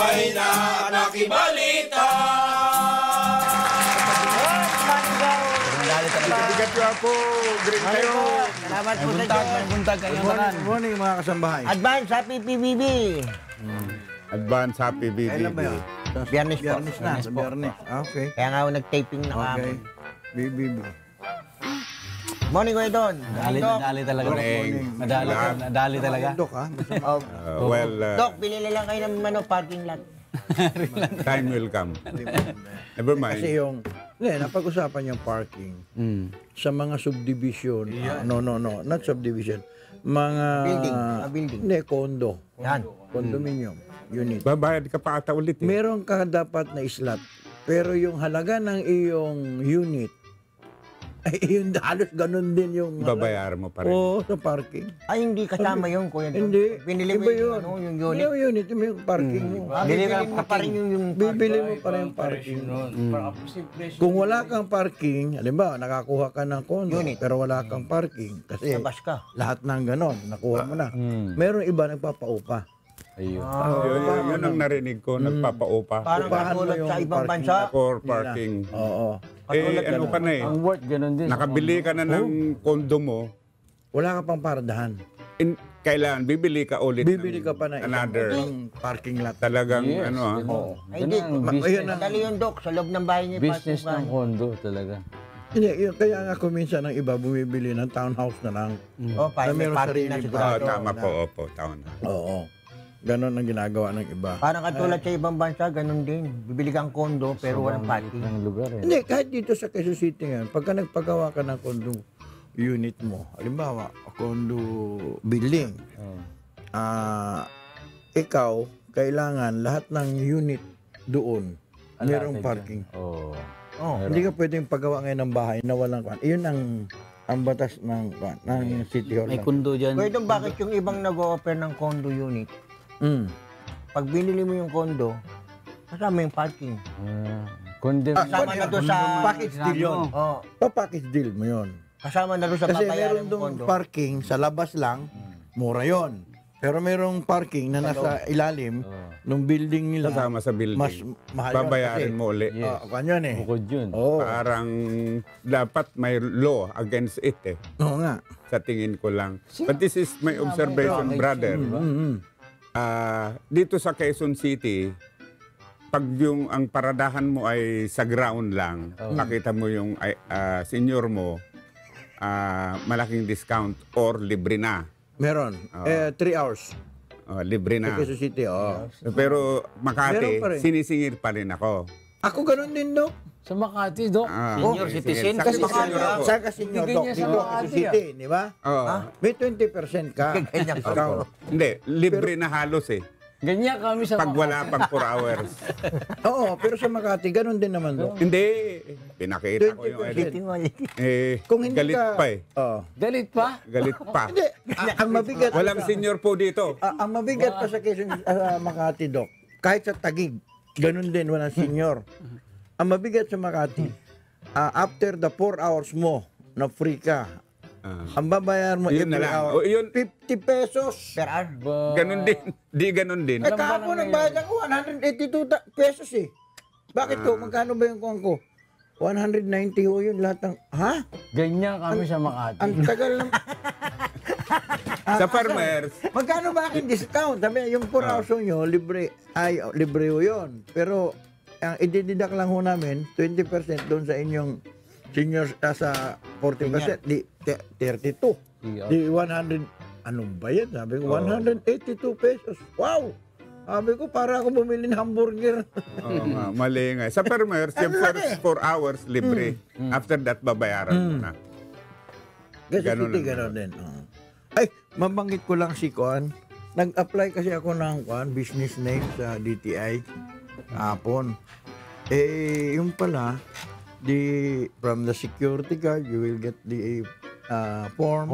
May nakibalita. Bigat ko ako. Great kayo. Salamat po sa Diyos. Good morning mga kasambahay. Advance Happy PBB. Advance Happy BBB. Kailan ba yun? Biyernes po. Biyernes na, sa Biyernes. Okay. Kaya nga ako nag-taping na Okay. kami. BBB. Morning ko Don. Nadali talaga. Nadali talaga. Dok, ha? Dok, pinili lang kayo ng parking lot. Time will come. Never mind. Kasi yung, napag-usapan yung parking sa mga subdivision. No, not subdivision. Mga... Building. Hindi, condo. Yan. Condominium. Unit. Babayad ka pa ata ulit eh. Meron ka dapat na slot. Pero yung halaga ng iyong unit, ay yun halos ganun din yung... Babayaran mo pa rin. Oo, sa parking. Ay, hindi kasama yun, Kuya Don. Hindi. Pinili mo Iba yung, ano, yung unit. Yung unit, yung parking mo. Bibili mo pa rin yung Bibili mo pa rin yung parking. Kung wala kang parking, halimbawa, nakakuha ka ng condo, Unit. pero wala kang parking, kasi labas ka. lahat ng ganon, nakuha mo na. Meron iba nagpapaupa. Ayun. Yun ang narinig ko, nagpapaupa. Parang Upahan mo katulad yung sa ibang parking bansa. For parking. Oo. Ano ka na eh. Ang worth ganun din. Nakabili ka na ng kondo mo. Wala ka pang paradahan. Kailangan, bibili ka ulit. Bibili ka pa na another. isang parking lot. Talagang Yes, ano ah. ganun. Ay, hindi. Ganun ang business, Madali yung Dok. Sa loob ng bahay niya. business ng condo talaga. Hindi, kaya nga kuminsan ng iba bumibili ng townhouse na lang. Oh, para may meron parking na sarili sigurado. Tama po, opo, taon na. Oo. Ganon ang ginagawa ng iba. Parang katulad sa ibang bansa, ganun din. Bibili kang kondo pero walang parking. Ng lugar eh. Hindi, kahit dito sa Quezon City ngayon, pagka nagpagawa ka ng condo unit mo, halimbawa, condo building, ikaw, kailangan lahat ng unit doon, mayroong parking. Oo. Hindi ka pwedeng pagawa ngayon ng bahay na walang kwan. Iyon ang batas ng City Hall. May kundo dyan. Kuya Don, bakit yung ibang nag-o-offer ng condo unit, pag binili mo yung condo, kasama yung parking. Kasama na doon sa... package deal yun. Oh, Pa-package deal mo yun. kasama na doon sa Kasi babayaran meron ng doon condo. parking sa labas lang, mura yon. Pero merong parking na nasa ilalim ng building nila. Kasama sa building. Mas mahal yun. Babayarin mo uli. Kanya yun eh. Bukod yun. Oo. Parang dapat may law against it eh. Oo nga. Sa tingin ko lang. But this is my observation, brother. Dito sa Quezon City, pag yung ang paradahan mo ay sa ground lang, makita mo yung senior mo, malaking discount or libre na. Meron. 3 hours. Libre na. Sa Quezon City, Pero Makati, Meron pa rin. sinisingir pa rin ako. Ako ganun din, Dok. Sa Makati, Dok. Senior citizen. Kasi senior ako. sa kasinyo, Hindi Dok, ganyan sa dito Quezon Makati, City, di ba? May 20% ka. Ganyan ka. Ikaw. Hindi, libre na halos eh. Ganyan kami sa Pag wala pang 4 hours. Oo, pero sa Makati, ganun din naman, Dok. Hindi, pinakita ko yung 20%. Kung hindi galit ka- pa eh. Galit pa? Galit pa. Hindi, ang mabigat. Walang senior po dito. Ang mabigat pa sa Quezon Makati, Dok, kahit sa Taguig, ganun din, walang senior. Ang mabigat sa Makati, after the 4 hours mo na free ka, ang babayar mo Yun na every lang. hour, Yun, 50 pesos. Per hour. ganun din. Di ganun din. Eh, kahapon nagbayad ako 182 pesos eh. Bakit ko? Magkano ba yung kuwan ko? 190 ho yun lahat ng... Ha? Ganyan kami sa Makati. Ang tagal ng... Sa farmers, Magkano ba aking discount? Sabi, yung 4 hours nyo, libre. Ay, libre ho yun. Pero, ang idididak lang ho namin, 20% doon sa inyong seniors sa 40%, di 32. Di 100, anong ba yan? Sabi ko, 182 pesos. Wow! Sabi ko, para ako bumili ng hamburger. mali nga. Sa farmers, yung first 4 hours, libre. After that, babayaran mo na. Kasi Ganun City, lang. gano'n din. Ay, mabanggit ko lang si Kuan. Nag-apply kasi ako ng Kuan, business name sa DTI. Hapon. Yung pala, from the security guard, you will get the form.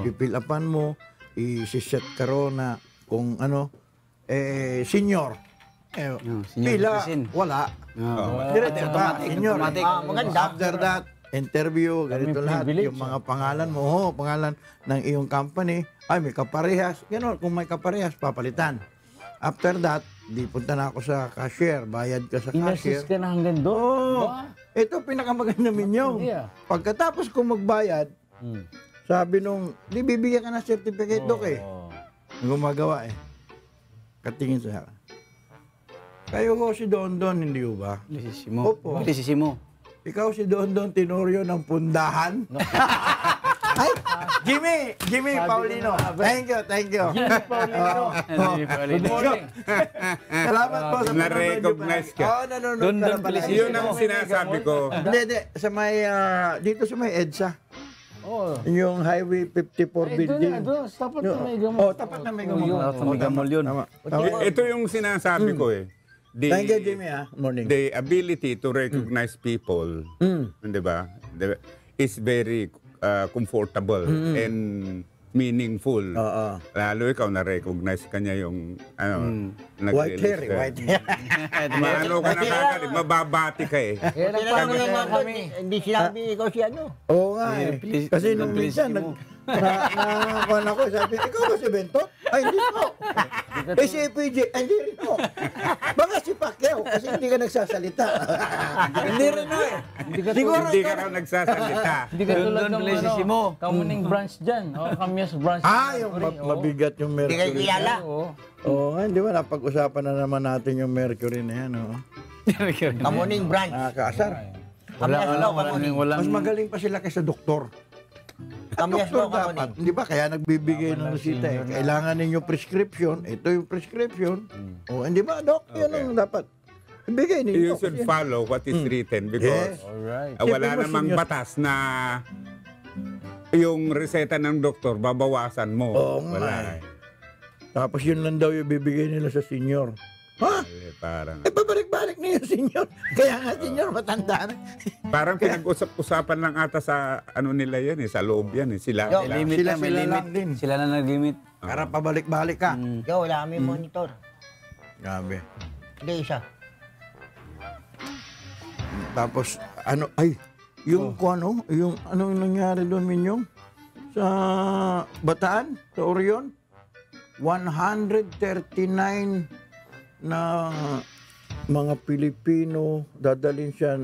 Pipil upan mo, i-set ka ro na kung ano, senior. Pila, wala. Diretso ba, senior. Maganda. After that, interview, ganito lahat. Yung mga pangalan mo, pangalan ng iyong company, ay may kaparehas. Ganon, kung may kaparehas, papalitan. After that, di punta na ako sa cashier. Bayad ka sa cashier. Inassist ka na hanggang doon. Oo. Ito pinakamaganda minyong. Hindi ah. Pagkatapos kong magbayad, sabi nung, di bibigyan ka ng certificate, Dok eh. Ang gumagawa eh. Katingin sa kayo ko si Don Don, hindi ho ba? Lisissimo. Opo. Lisissimo. Ikaw si Don Don Tenorio ng pundahan? Ay, Jimmy Paulino. Thank you. Good morning. Salamat po sa Na-recognize ka. Oo, nanonood Don ka Don na pala. Felicito. Yun ang sinasabi ko. Hindi. Sa may, dito sa may EDSA. Oh. Yung Highway 54 Ay, doon building. na, doon. Tapat na may gamot. Oh, tapat na may gamot. Sa may gamol yun. Tama. Ito yung sinasabi ko eh. Thank you, Jimmy, Morning. The ability to recognize people, di ba, is very comfortable and meaningful. Oo. Lalo ikaw na-recognize ka niya yung White hair, nag-release ka. white hair. Maano ka na kagad, mababati ka eh. Kaya Sinabi nagpaano naman naman doon, kami. hindi sinabi ikaw si ano. Oo nga eh. Please, Kasi Don nung minsan, nakakuha ako, sabi, ikaw ba si Bentot? Ay, hindi po. Eh, si PJ, ay, hindi rin po. Baka si Pacquiao, kasi hindi ka nagsasalita. Hindi rin po eh. Hindi ka raw nagsasalita. Hindi ka tulad Don ng Felicissimo. Kamuning branch dyan. Kamias branch. Yung Sorry, oo. mabigat yung Hindi kayo Mercury. kilala. Oo. Oo nga, di ba, napag-usapan na naman natin yung Mercury na yan, oh. Kamuning branch. Nakakaasar. Walang Mas magaling pa sila kaysa doktor. Kamias Doktor mo kamuning. dapat, di ba, kaya nagbibigay ng resita eh. Kailangan ninyo prescription, ito yung prescription. O, hindi ba, Dok? Yan ang dapat. Ibigay ninyo. You should follow what is written because Yes. Alright. wala Siyempre, namang senior. batas na yung reseta ng doktor babawasan mo. Oo nga Wala. eh. Tapos yun lang daw yung bibigay nila sa senior. Ha? Parang, Eh, babalik-balik na yung senior. Kaya nga senior, matanda na. parang pinag-usap-usapan lang ata sa ano nila yan eh, sa loob yan eh. Sila. Yo, sila. limit Sila- na, may sila limit. lang din. Sila na nag-limit. Para pabalik-balik ka. Yo, wala kami monitor. Grabe. Hindi isa. Tapos, ano, ay, yung yung anong nangyari doon, Minyong? Sa Bataan, sa Orion, 139 na mga Pilipino dadalhin siya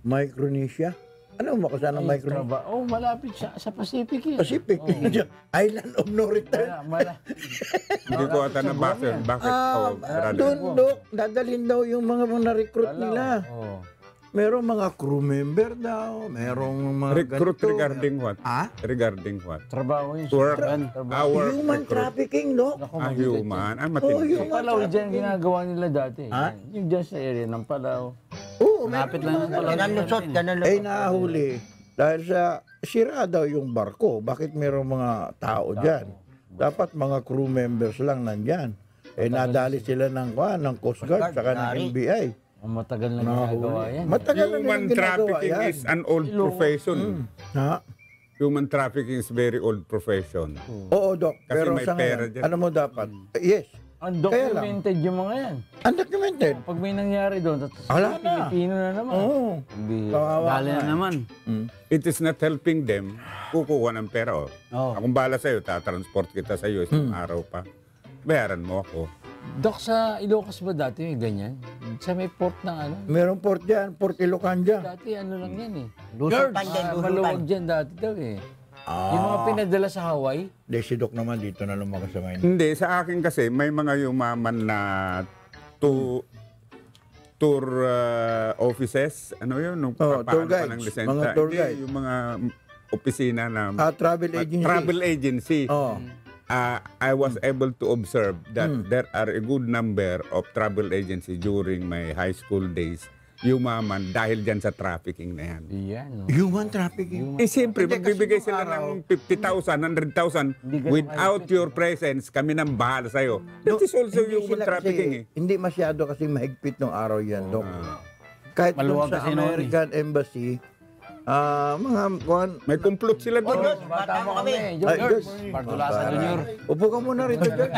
Micronesia. Ano mo kasana Micronesia? Oh, malapit siya sa Pacific eh. Pacific. Island of no return. Hindi ko ata nabasa yun. Bakit? Brother. Doon, Dok, dadalhin daw yung mga na-recruit nila. Oh. Merong mga crew member daw, merong mga Recruit ganito. regarding what? Ah? Regarding what? Trabaho yun. Work. Our Human recruit. trafficking, Dok. Human. Oh, Matindi. human Palaw dyan trafficking. ginagawa nila dati. Ha? Yung dyan sa area ng Palaw. Oo, Malapit lang yung Palaw. Ganun lusot, ganun Eh, lusot. nahuli. Dahil sa sira daw yung barko. Bakit merong mga tao dyan? Dapat mga crew members lang nandyan. Eh, nadali sila ng Coast Guard, saka ng Nari. NBI. Ang matagal na ginagawa yan. Matagal na Human nilang ginagawa trafficking yan. is an old profession. Ha? Human trafficking is very old profession. Oo, Dok. Kasi Pero may sa pera ngayon, dyan. ano mo dapat? Yes. Undocumented yung mga yan. Undocumented. Pag may nangyari doon, tapos Wala na. Pilipino na naman. Oo. Hindi. Kawawa Dali nga. na naman. It is not helping them. Kukuha ng pera. Oh. Oo. Akong bala sa'yo, tatransport kita sa iyo isang araw pa. Bayaran mo ako. Dok, sa Ilocos ba dati may ganyan? Sa may port ng ano? Merong port dyan, Port Ilocanja. Dati ano lang yan eh. Lusutan din, lusutan. Maluwag dyan dati daw eh. Yung mga pinadala sa Hawaii. Di, si Doc naman dito na lumakas sa Maynila. Hindi, sa akin kasi may mga yumaman na tour offices. Ano yun? Nung Oh, tour papaano ka guides. ng lisensya. Mga tour Hindi, guide. yung mga opisina na Travel agency. travel agency. Oh. I was able to observe that there are a good number of travel agency during my high school days yumaman dahil dyan sa trafficking na yan. Yan. No? Human trafficking. Eh siyempre, Hindi, magbibigay kasi sila nung ng 50,000, 100,000 without your presence, kami nang bahala sa'yo. That is also Hindi human sila trafficking kasi, Hindi masyado kasi mahigpit ng araw yan, Dok. Ah. Kahit Maluwag dun sa kasi noon eh. American Embassy, Mga kuan. May kumplot sila Oh, doon. Diyos, bata mo kami. Ay, George, Diyos. Partulasa Junior. Upo ka muna rito, George.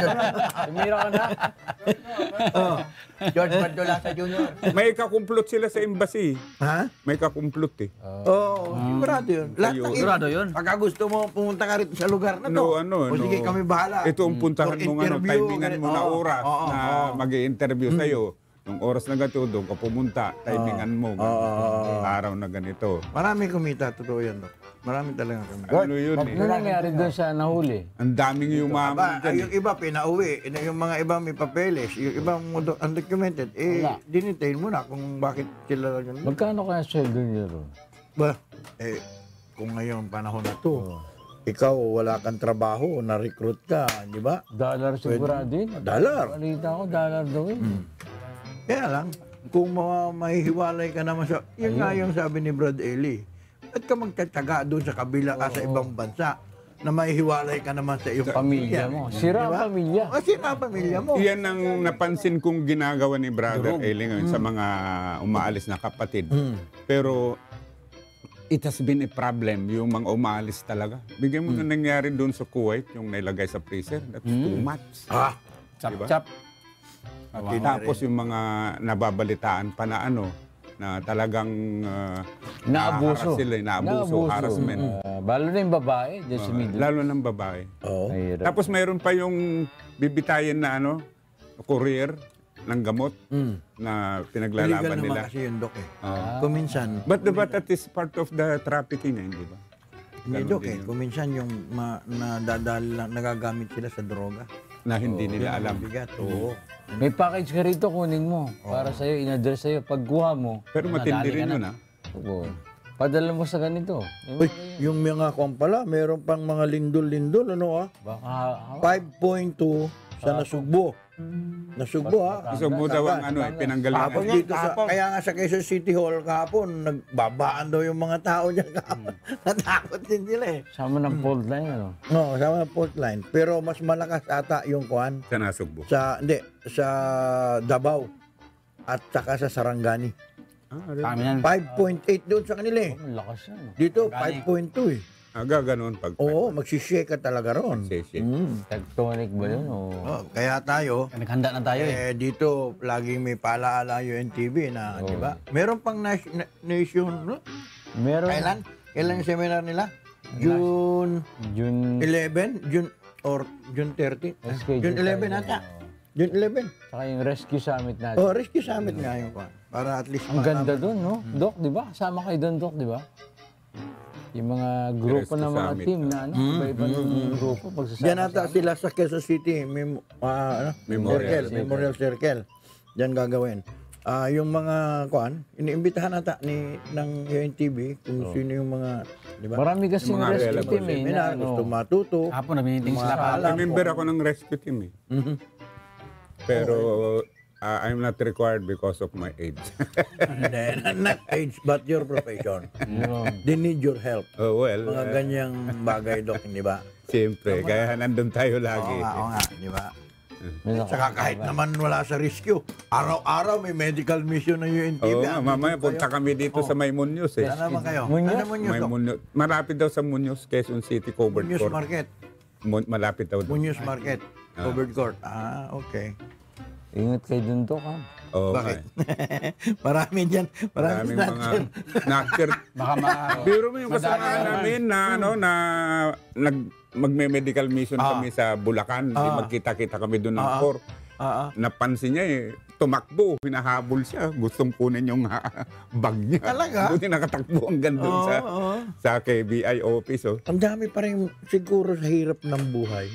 Tumira ka na. George Bardolasa Jr. May kakumplot sila sa embassy. Ha? May kakumplot eh. Oo, sigurado yun. Lahat ng Sigurado yun. Pagka gusto mo pumunta ka rito sa lugar na to. No, o sige, kami bahala. Ito ang puntahan For mo ano, interview, timingan mo ganito. na oras Oo, na oo. mag-i-interview sa'yo. Yung oras na ganito, doon ka pumunta, timingan mo. Araw na ganito. Marami kumita, totoo yan. Dok. Marami talaga kumita. Ano yun eh? Ano nangyari doon sa nahuli? Ang daming yumaman Ay, dyan. yung iba pinauwi, yung mga iba may papeles, yung ibang undocumented, dinitain mo na kung bakit sila ganun. Magkano kaya sweldo niyo ron? Ba, kung ngayon panahon na to, ikaw wala kang trabaho, na-recruit ka, di ba? Dollar sigurado yun. Dollar. Balita ko, dollar daw yun. Kaya lang, kung mahihiwalay ka naman sa, yun nga yung sabi ni Brad Eli, at ka magtatsaga doon sa kabila ka sa ibang bansa, na mahihiwalay ka naman sa iyong Pamilya mo. Sira ang pamilya. O, sira ang pamilya mo. Iyan ang napansin kong ginagawa ni Brother Eli ngayon sa mga umaalis na kapatid. Pero it has been a problem, yung mga umaalis talaga. Bigyan mo na nangyari doon sa Kuwait, yung nailagay sa freezer. That's too much. Chap-chap. Tapos yung mga nababalitaan pa na ano, na talagang Naabuso. sila, naabuso, harassment. Lalo na yung babae, dyan sa middle. Lalo ng babae. Oo. Mahirap. Tapos mayroon pa yung bibitayin na ano, courier ng gamot na Illegal pinaglalaban naman nila. kasi yun, Dok eh. Kuminsan, But that is part of the trafficking, hindi ba? hindi, Ganun Dok din eh. yun. Kuminsan yung nadadali lang, nagagamit sila sa droga. Na hindi nila alam. Bigat, oo. May package ka rito, kunin mo. Para sa'yo, in-address sa'yo. Pagkuha mo, Pero matindi rin yun, ha? oo. Padala mo sa ganito. Uy, yung mga kwan pala, meron pang mga lindol-lindol, ano Baka, 5.2 sa Nasugbo. Nasugbo Gusto mo daw ang ano, Tapos pinanggalingan. dito sa, kaya nga sa Quezon City Hall kahapon, nagbabaan daw yung mga tao dyan kahapon. Natakot din sila eh. sama ng fault line, ano? No, sama ng fault line. Pero mas malakas ata yung kwan Sa Nasugbo. sa Davao at saka sa Sarangani. Kami yan. 5.8 doon sa kanila eh. Ang lakas yan. Dito, 5.2 eh. Ganun pag Oo, magsishake ka talaga ron. session. Tectonic ba yun? O... Oh, kaya tayo, Naghanda na tayo eh. dito laging may paalaala yung NTV na, di ba? Meron pang nation, no? Meron. Kailan yung seminar nila? June June. 11? June 30? Schedule June 11 tayo. ata. June 11. Saka yung rescue summit natin. Oh, rescue summit nga yung kwan. Para at least Ang ganda doon, no? Dok, di ba? Kasama kayo doon, Dok, di ba? Yung mga grupo Rescue ng mga summit. team na ano, iba-iba ng grupo pagsasama. Diyan ata sila sa Quezon City, Memorial Circle. Diyan gagawin. Yung mga kwan, iniimbitahan ata ng UNTV kung sino yung mga, di ba? Marami kasing Mga rescue relevant team eh. Seminar, Na, gusto ano, matuto. Hapon na meeting sila pa. Member ako ng rescue team eh. Pero I'm not required because of my age. Hindi, not age, but your profession. yun. They need your help. Oh, well, Mga ganyang bagay, Dok, di ba? siyempre, kaya nandun tayo lagi. Oo nga, di ba? May Saka kahit naman wala sa rescue, araw-araw may medical mission ng UNTV. Oo nga, mamaya punta kami dito sa Maymunyos eh. Saan naman kayo? Muñoz? Ano Muñoz, Dok? Maymunyos. Malapit daw sa Munyos, Quezon City, covered Muñoz court. Market. Malapit daw doon. Muñoz Market. Covered court. Okay. Ingat kayo dun, Dok, ha? Oo, Bakit? eh. Marami dyan. Maraming mga knocker. Baka Biro mo yung kasama namin na ano na magme-medical mission kami sa Bulacan. Magkita-kita kami doon ng court. Napansin niya eh, tumakbo, hinahabol siya. Gustong kunin yung bag niya. Talaga? Buti nakatakbo hanggang doon sa KBI office. Oh. Ang dami pa rin siguro sa hirap ng buhay.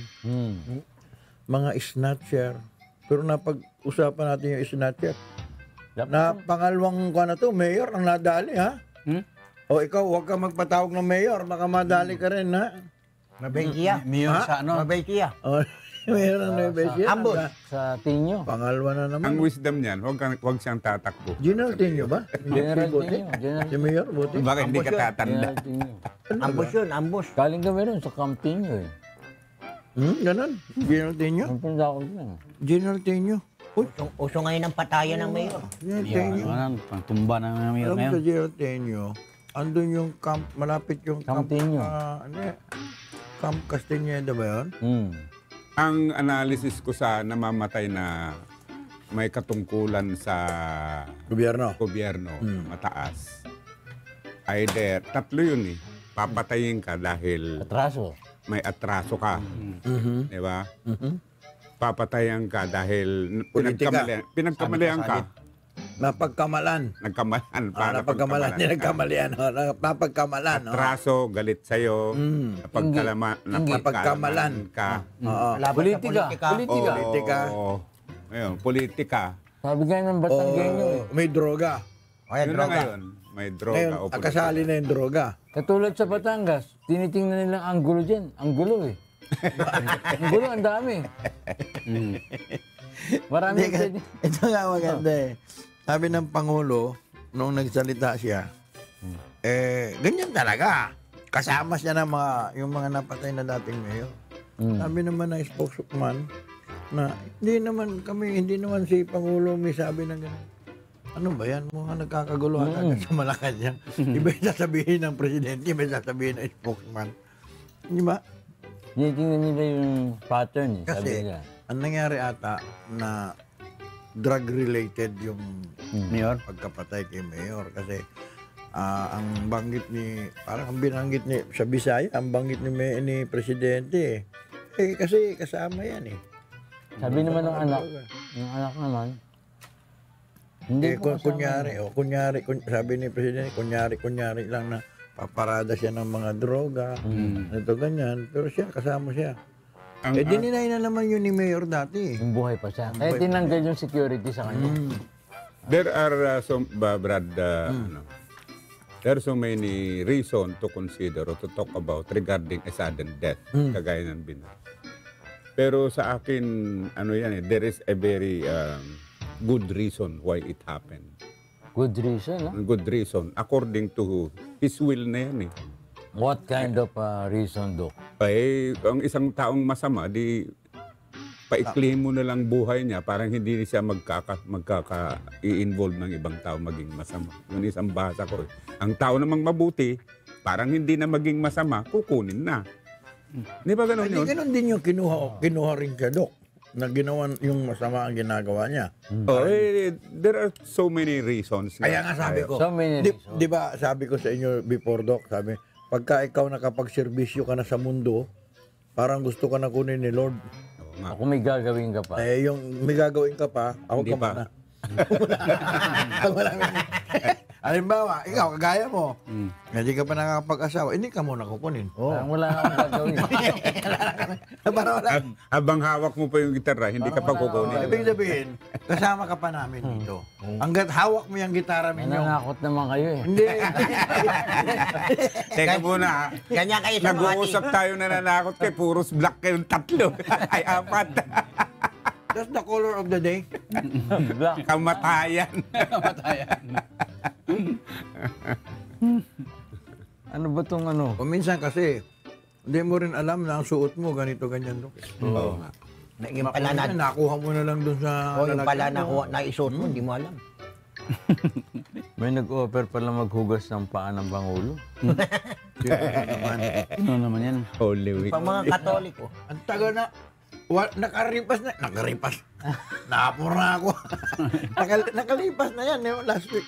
Mga snatcher. Pero napag-usapan natin yung snatcher. Na pangalawang ko na to, mayor ang nadali, ha? O ikaw, huwag ka magpatawag ng mayor. Baka madali ka rin, ha? Mabay Mayor sa ano. Mabay O, mayor ang Nuevesia. Ambos. Sa Tinyo. Pangalawa na Ang naman. wisdom niyan, huwag siyang tatakbo. General Tenyo ba? General Buti. Tinyo. General Si Mayor, buti. Baka hindi ka tatanda. General Tinyo. Ambos yun, ambos. Galing kami rin sa Camp Tinyo, eh. Ganon. General Tenyo? Ang punta ko dyan. General Tenyo. Uy, Uso ngayon ang patayan ng mayor. General Tenyo. Ano, pang tumba ng mayor Alam mo ngayon. sa General Tenyo, andun yung camp, malapit yung camp. Camp-Tinyo. Camp Castañeda ba yun? Ang analysis ko sa namamatay na may katungkulan sa Gobyerno. gobyerno, mataas, either, tatlo yun eh. Papatayin ka dahil Atraso. may atraso ka. Di ba? Papatayan ka dahil Politika. pinagkamalian ka. Napagkamalan. Nagkamalan. Napagkamalan. Hindi nagkamalian. Napagkamalan. Atraso, galit sa'yo. Napagkamalan ka. Oo. Laban sa Politika. Politika. Politika. Oo. Ayun, politika. Sabi nga ng Batanggenyo eh. May droga. O yan, Yun na droga. ngayon. May droga Ngayon, o politika. akasali na yung droga. Katulad sa Batangas, tinitingnan nilang ang gulo dyan. Ang gulo eh. Ang gulo, ang dami. Marami Hindi, kasi- ito nga maganda eh. Sabi ng Pangulo, nung nagsalita siya, ganyan talaga. Kasama siya ng yung mga napatay na dating mayor. Sabi naman ng spokesman na hindi naman si Pangulo may sabi ng gano'n. Ano ba yan? Mga nagkakagulo agad sa Malacanang. Iba yung sasabihin ng presidente, iba yung sasabihin ng spokesman. Di ba? Tinitingnan nila yung pattern eh. Sabi Kasi, nila. ang nangyari ata na drug-related yung Mayor? pagkapatay kay Mayor. Kasi ang banggit parang ang binanggit sa Bisaya, ang banggit ni Presidente kasi kasama yan eh. Sabi naman ng anak naman, hindi ko kasama. Kunyari, sabi ni Presidente, kunyari lang na paparada siya ng mga droga, ito ganyan, pero kasama siya. Dininay na naman yun ni Mayor dati. Yung buhay pa siya. Kaya tinanggal yung security sa kanya. There are there are so many reasons to consider or to talk about regarding a sudden death, kagaya ng Binay. Pero sa akin, there is a very good reason why it happened. Good reason, no? Good reason. According to his will na yan eh. What kind of reason, Doc? Ay, ang isang taong masama, di paiklihin mo na lang buhay niya, parang hindi siya i-involve ng ibang tao maging masama. Yun isang bahasa ko. Ang tao namang mabuti, parang hindi na maging masama, kukunin na. Di ba ganun yun? Ganun din yung kinuha rin siya, Dok, na ginawa yung masama ang ginagawa niya. There are so many reasons. Kaya nga sabi ko, So many reasons. di ba sabi ko sa inyo before, Doc, sabi, pagka ikaw nakapagserbisyo ka na sa mundo, parang gusto ka na kunin ni Lord. Ako may gagawin ka pa. Yung may gagawin ka pa, ako Hindi ka pa. na. Halimbawa, ikaw, kagaya mo, hindi ka pa nakakapag-asawa, hindi ka muna kukunin. Parang wala akong gagawin. Para wala. Habang hawak mo pa yung gitara, hindi ka pa kukunin. Ibig sabihin, kasama ka pa namin dito. Hanggat hawak mo yung gitara minyo. Nananakot naman kayo eh. Hindi. Teka muna, Ganyan kayo sa mga nag-uusap tayo na nanakot kay puros black kayong tatlo. Ay, apat. That's the color of the day. Black. Kamatayan. Ano ba tong ano? O minsan kasi, hindi mo rin alam na ang suot mo, ganito, ganyan. Oo nga. Yung pala na, Nakuha mo na lang dun sa... yung pala lalagyan mo. na isuot mo, hindi mo alam. May nag-offer pala maghugas ng paa ng Pangulo. Ano naman yan? Holy Week. Pag mga Katoliko, Ang taga na, nakaripas na. Nakaripas. Napor na ako. Nakalipas na yan. Last week,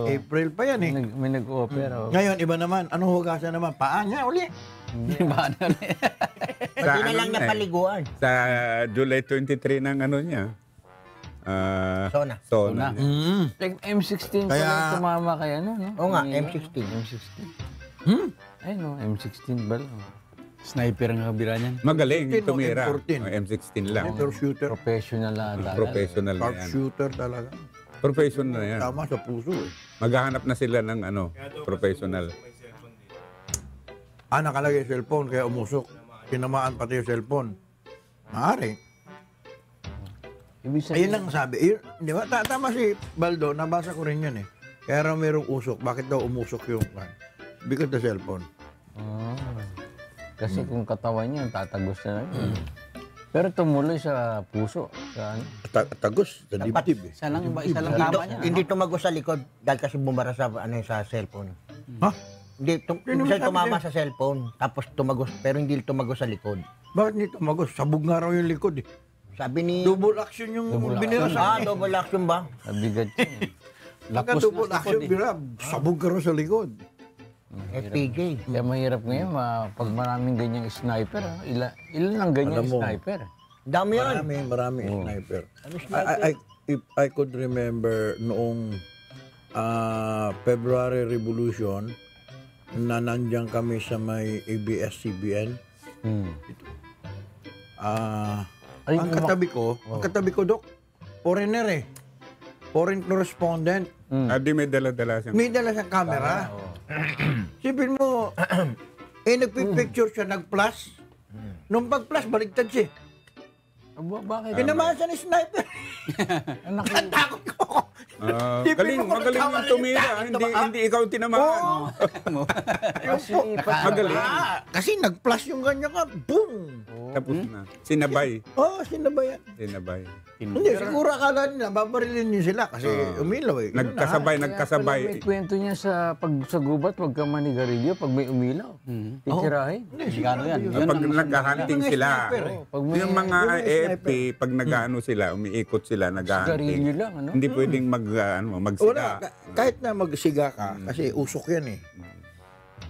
April pa yan eh. May nag-offer. Oh. Ngayon, iba naman. Anong hugasan naman? Paa niya uli. Ba na pati na lang ano niya eh, paliguan. Sa July 23 ng ano niya. Sona. Sona. Like M16 Kaya- pala tumama kay ano, no? Oo nga, Kanina. M16. M16. Ay no, M16 ba lang? Sniper ang kabila niyan. Magaling 15 o tumira. M14. O, M16 lang. Shooter, shooter. Professional na talaga. Professional na Sharp yan. shooter talaga. Professional na yan. Tama sa puso eh. Maghahanap na sila ng professional. Nakalagay yung cellphone, kaya umusok. Tinamaan pati yung cellphone. Maaari. Ibig Ayun sabihin, lang sabi. Di ba? Tama si Baldo, nabasa ko rin yun eh. Kaya raw merong usok. Bakit daw umusok yung because the cellphone. kasi kung katawan niya, tatagos na yun. Pero tumuloy sa puso. Sa ano? Tagos, sa dibdib eh. Isa lang tama niya. Hindi tumago sa likod dahil kasi bumara sa, sa cellphone. Ha? Hindi, Sino minsan sabi tumama sa'yo? sa cellphone, tapos tumagos, pero hindi tumagos sa likod. Bakit nito magos? Sabog nga raw yung likod eh. Sabi ni... Double action yung binira sa akin. double action ba? Mabigat yun. Pagka Lakos double na action, likod eh. bira, sabog ka raw sa likod. FPJ. Kaya mahirap ngayon, pag maraming ganyang sniper, ilan ang ganyang Alam mo. sniper? Dami yan. Marami sniper. Ano sniper? If I could remember noong February Revolution na nandiyan kami sa may ABS-CBN, Ay, ang katabi ko, Dok, foreigner eh. Foreign correspondent. Di may dala-dala siyang... May dala siyang camera. Sipin mo, nagpipicture siya, nag-flash. Nung pag-flash, baligtad siya. Bakit? Pinamasa ni sniper. Ang takot ko. Magaling yung tumira. Hindi ikaw tinamaan. Magaling. Kasi nag-flash yung ganyan ka, boom! Tapos na. Sinabay. Sinabayan. Sinabay. Hindi, siguro akala nila, babarilin niyo sila kasi umilaw eh. Nagkasabay. May kwento niya sa gubat, huwag ka manigarilyo pag may umilaw. Titirahin. Sigano yan. Pag nag-hunting sila, Pag may yung mga AFP, pag nag-ano sila, umiikot sila, garilyo nag-hunting. lang, ano? Hindi pwedeng magsiga. Wala, kahit na magsiga ka, kasi usok yan eh.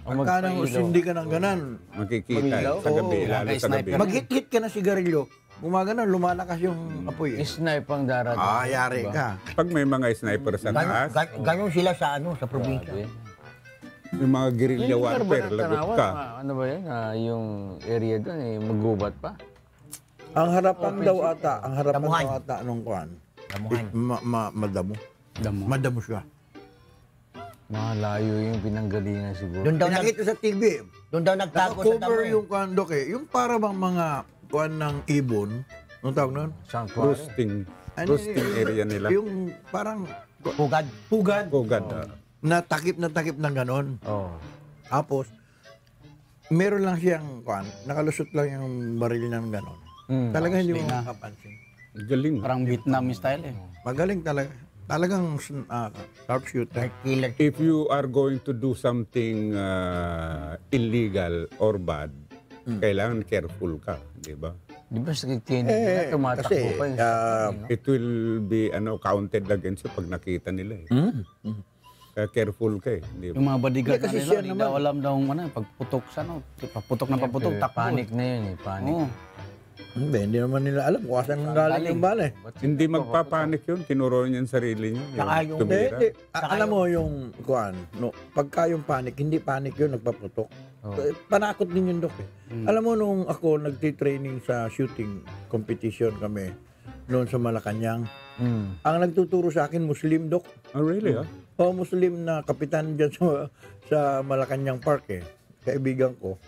Pagka nang hindi ka ng ganan, Makikita sa gabi, lalo sa gabi. mag-hit-hit ka na sigarilyo, gumagana, lumalakas yung apoy eh. Snipe ang darating. Yari ka. Pag may mga sniper sa taas, Ganyan sila sa sa probinsya. yung mga guerrilla warfare, lagot ka. Ano ba yan? Yung area doon, maggubat pa. Ang harapan daw Damuhan. ata nung kuan. Damuhan. Madamo. Damo. Madamo siya. Malayo yung pinanggalingan siguro. Doon daw, Pinakita sa TV. doon daw nagtago sa damo. Naka-cover eh. yung kuan, Dok eh. Yung para bang mga kuan ng ibon, anong tawag nun? Sanctuary. Roosting area nila. Yung parang Pugad. pugad. Kogad. Na takip ng ganon. Oh. Tapos, meron lang siyang kuan, nakalusot lang yung baril ng ganon. Talaga hindi mo makapansin. Galing. Parang Vietnam style eh. Magaling talaga. Talagang sharpshooter. Killer. If you are going to do something illegal or bad, kailangan careful ka, di ba? Di ba sa Kennedy, tumatakbo kasi, pa yung It will be counted against you pag nakita nila eh. Kaya careful ka eh, di ba? Yung mga bodyguard Hindi, kasi na siya nila, hindi daw alam daw pagputok sa paputok na paputok, takbo. panic na yun panic. Oo. Hindi naman nila alam kung asan ang galing yung bala eh. Hindi magpapanik yun, tinuro niya yung sarili niya. Saka yung- tumira. Hindi. Alam mo yung kuan, no, pagka yung panic, hindi panic yun, nagpaputok. Panakot din yung Dok eh. Alam mo nung ako nagtitraining sa shooting competition kami noon sa Malacanang, ang nagtuturo sa akin Muslim, Dok. Oh, really? Muslim na kapitan dyan sa Malacanang Park eh. Kaibigan ko.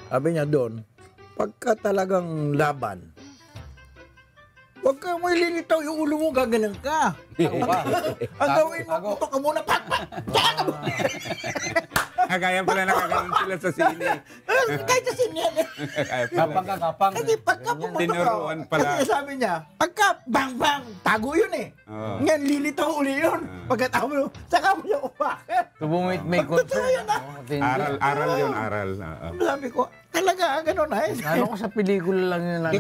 Sabi niya doon, pagka talagang laban, huwag ka mo ililitaw yung ulo mo, gaganan ka. Ang gawin mo, putok ka muna, pakpak! Kaya pala nakaganon sila sa sine. Kahit sa sinyan eh. Kapang. Kasi pagka puputok Tinuruan pala. Kasi sabi niya, pagka bang-bang, tago yun eh. Oo. Ngayon, lilitaw uli yun. Pagkatapos mo, saka mo siya umakit. To may concern. Aral yun, aral. Sabi ko, talaga, gano'n na eh. Ano ko sa pelikula lang yun lang.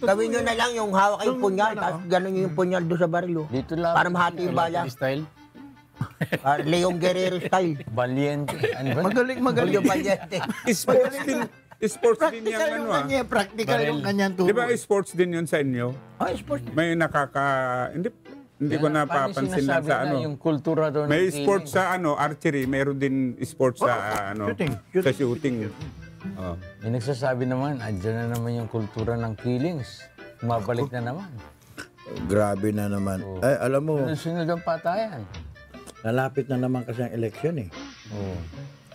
Gawin nyo na lang yung hawak yung punyal, tapos gano'n yung punyal doon sa barilo. Dito lang. Para mahati yung bala. Style. Leon Guerrero style. Valiente. Ano ba? Magaling. Julio Valiente. Sports din yan, Practical yung kanya, practical yung kanyang turo. Di ba sports din yun sa inyo? Sports. May hindi ko napapansin lang sa Yung kultura doon. May sports sa archery, mayroon din sports sa sa shooting. Oh. May nagsasabi naman, andyan na naman yung kultura ng killings. Mabalik na naman. Grabe na naman. Ay, alam mo, Sunod ang patayan. nalapit na naman kasi ang eleksyon eh.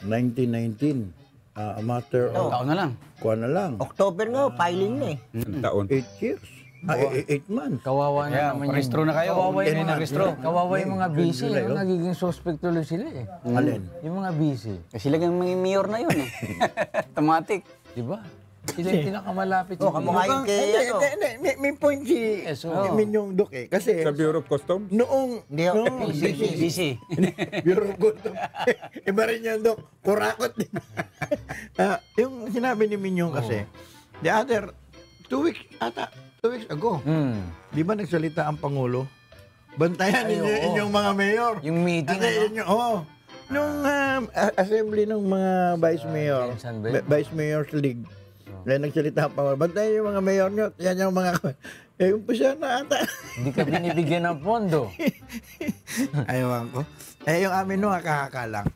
1919. A matter of, Taon na lang. kuha na lang. October nga, filing na eh. Ang taon. 8 years. 8 months. Kawawa na Kaya, naman parehistro na kayo. Kawawa Hindi yung na registro. Kawawa yung mga busy. July, oh. Nagiging suspect tuloy sila eh. Alin? Yung mga busy. Kasi sila yung may mayor na yun eh. Automatic. Di ba? Sila yung pinakamalapit. Oh, kamukha yung kay, ano. May point si Yes, oo. Minyong Dok eh. Kasi Sa Bureau of Customs? noong Hindi, oh. Busy. Bureau of Customs, iba rin yan, Dok. Kurakot din. Yung sinabi ni Minyong kasi, the other 2 weeks ago, di ba nagsalita ang Pangulo? Bantayan ninyo inyong mga mayor. Yung meeting, Kasi yun nung assembly ng mga vice mayor, vice mayor's league, nagsalita ang Pangulo. Bantayan yung mga mayor nyo. Yan yung mga... umpisa na ata. Hindi ka binibigyan ng pondo. Ayaw ko. Yung amin nung kakaka lang.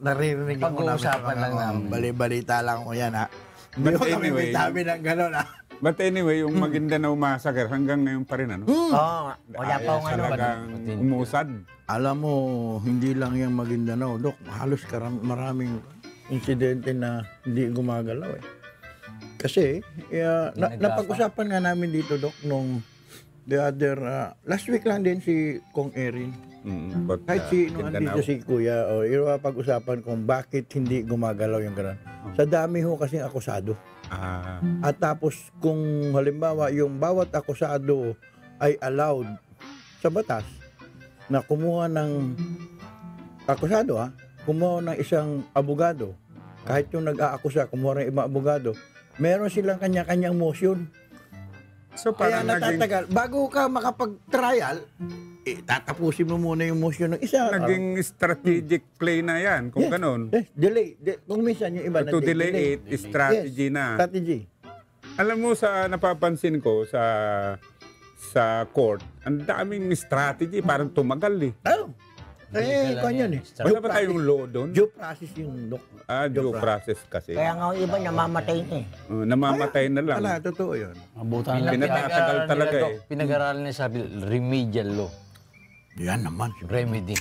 Naririnig ko namin. Pag-uusapan lang namin. Bali-balita lang ko yan, ha. Hindi But ko kami anyway, may tabi ng gano'n, ha. But anyway, yung Maguindanao Massacre hanggang ngayon pa rin, ano? Oo, wala pa akong ano. Talagang umusad. Alam mo, hindi lang yung Maguindanao, Dok. Halos maraming insidente na hindi gumagalaw, eh. Kasi, napag-usapan nga namin dito, Dok, nung the other, last week lang din si Kong Erin. But, Kahit nung andito si Kuya, yung pag-usapan kung bakit hindi gumagalaw yung gano'n. Sa dami ho kasing akusado. At tapos kung halimbawa yung bawat akusado ay allowed sa batas na kumuha ng akusado, kumuha ng isang abogado, kahit yung nag-aakusa, kumuha ng ibang abogado, meron silang kanya-kanyang motion. So Kaya parang natatagal. Bago ka makapag-trial, tatapusin mo muna yung motion ng isa. naging strategic play na yan, kung ganon. Delay. Kung minsan yung iba To delay it, strategy na. Strategy. Alam mo, sa napapansin ko sa court, ang daming strategy, parang tumagal eh. Kung yan eh. Wala ba tayong law doon? Due process yung Dok. Due process kasi. Kaya nga yung iba namamatay na eh. Namamatay na lang. Wala, totoo yun. Abutan na. Pinatatagal talaga eh. Pinag-aralan niya sa remedial law. Yan naman. Remedy.